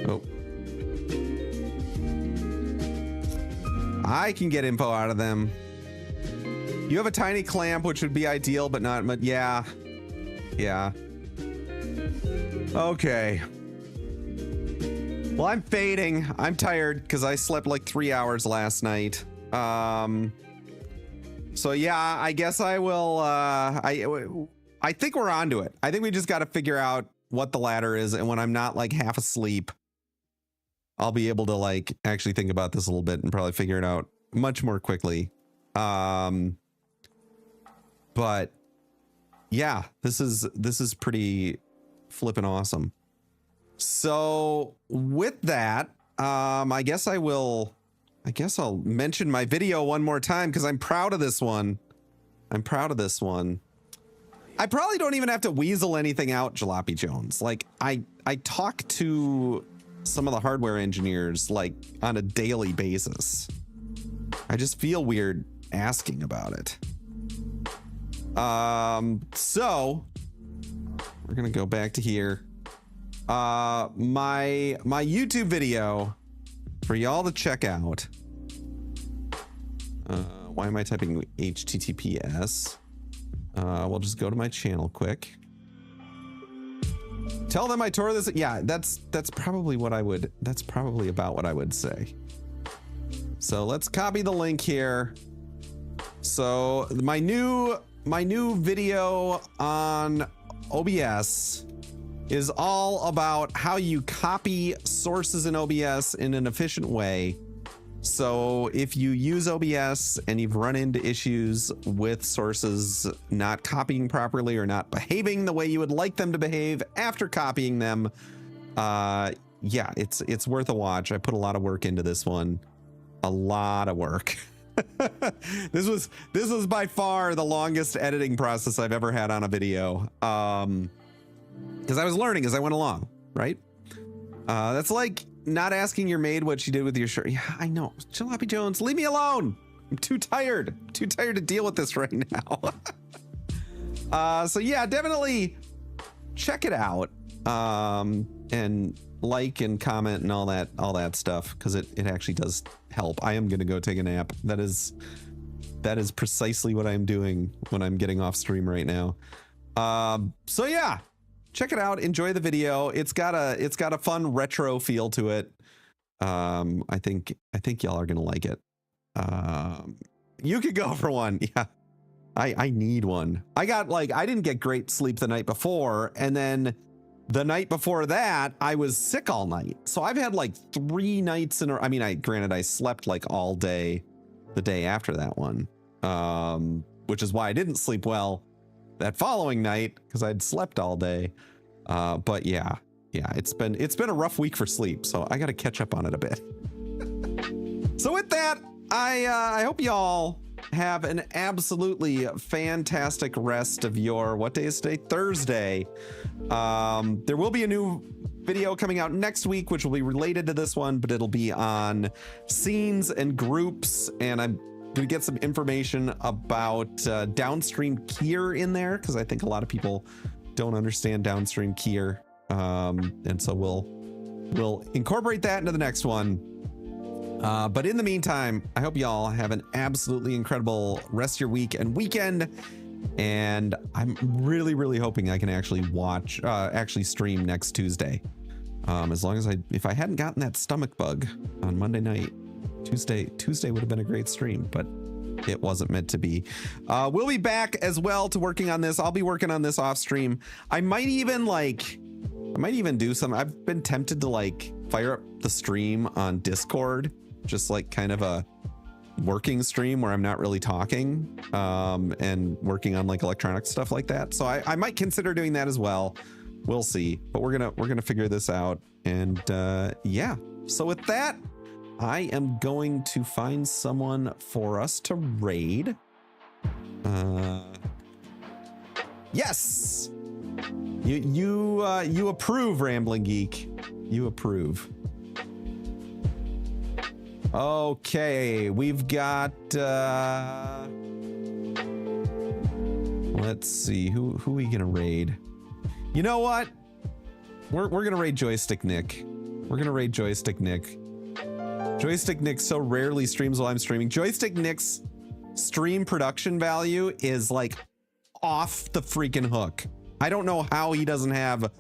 Oh. I can get info out of them. You have a tiny clamp, which would be ideal, but not much. Yeah. Yeah. Okay. Well, I'm fading. I'm tired because I slept like 3 hours last night. So yeah, I guess I will, I think we're onto it. I think we just got to figure out what the ladder is, and when I'm not like half asleep, I'll be able to like actually think about this a little bit and probably figure it out much more quickly. But yeah, this is pretty flippin' awesome. So with that, I guess I'll mention my video one more time because I'm proud of this one. I probably don't even have to weasel anything out, Jalopy Jones. Like I talk to some of the hardware engineers like on a daily basis. I just feel weird asking about it. So we're gonna go back to here. My YouTube video for y'all to check out. Why am I typing HTTPS? We'll just go to my channel quick. Tell them I tore this. Yeah, that's probably what I would. That's probably about what I would say. So let's copy the link here. So my new video on OBS is all about how you copy sources in OBS in an efficient way. So if you use OBS and you've run into issues with sources not copying properly or not behaving the way you would like them to behave after copying them, yeah, it's worth a watch. I put a lot of work into this one. A lot of work. This was by far the longest editing process I've ever had on a video. Because I was learning as I went along, right? That's like not asking your maid what she did with your shirt. Yeah, I know. Jalopy Jones, leave me alone. I'm too tired to deal with this right now. So yeah, definitely check it out. And like and comment and all that stuff, because it actually does help. I am gonna go take a nap. That is precisely what I'm doing when I'm getting off stream right now. So yeah, check it out. Enjoy the video. It's got a fun retro feel to it. I think y'all are gonna like it. You could go for one. Yeah, I need one. I didn't get great sleep the night before, and then the night before that I was sick all night. So I've had like 3 nights in a, I mean, granted I slept like all day the day after that one, which is why I didn't sleep well that following night, because I'd slept all day. But yeah, it's been a rough week for sleep, so I got to catch up on it a bit. So with that, I hope y'all have an absolutely fantastic rest of your, what day is today? Thursday. There will be a new video coming out next week, which will be related to this one, but it'll be on scenes and groups, and I'm gonna get some information about downstream keyer in there, because I think a lot of people don't understand downstream keyer, and so we'll incorporate that into the next one. But in the meantime, I hope y'all have an absolutely incredible rest of your week and weekend, and I'm really hoping I can actually stream next Tuesday. As long as if I hadn't gotten that stomach bug on Monday night, Tuesday would have been a great stream, but it wasn't meant to be. We'll be back as well to working on this. I'll be working on this off stream. I might even do some, I've been tempted to like fire up the stream on Discord, just like kind of a working stream where I'm not really talking, and working on like electronic stuff like that. So I might consider doing that as well. We'll see, but we're gonna figure this out. And yeah, so with that, I am going to find someone for us to raid. Yes, you approve, Rambling Geek. You approve. Okay, we've got let's see, who are we gonna raid? You know what? We're gonna raid Joystick Nick. We're gonna raid Joystick Nick. Joystick Nick so rarely streams while I'm streaming. Joystick Nick's stream production value is like off the freaking hook. I don't know how he doesn't have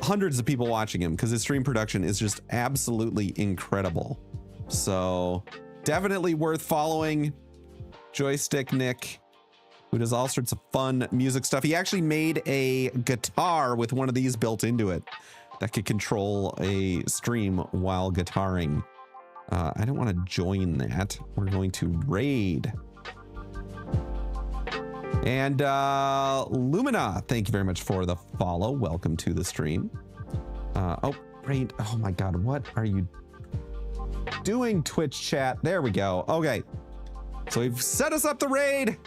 hundreds of people watching him, because his stream production is just absolutely incredible. So definitely worth following Joystick Nick. who does all sorts of fun music stuff. He actually made a guitar with one of these built into it that could control a stream while guitaring. I don't want to join that. We're going to raid. And Lumina, thank you very much for the follow. Welcome to the stream. Oh, raid. Oh my God, what are you doing, Twitch chat? There we go. Okay. So we've set us up the raid.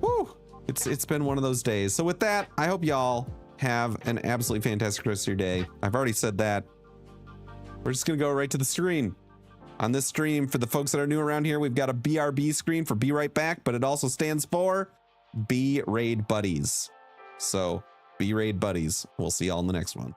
Woo! It's been one of those days. So with that, I hope y'all have an absolutely fantastic rest of your day. I've already said that. We're just gonna go right to the screen. On this stream, for the folks that are new around here, we've got a BRB screen for Be Right Back, but it also stands for Be Raid Buddies. So Be Raid Buddies. We'll see y'all in the next one.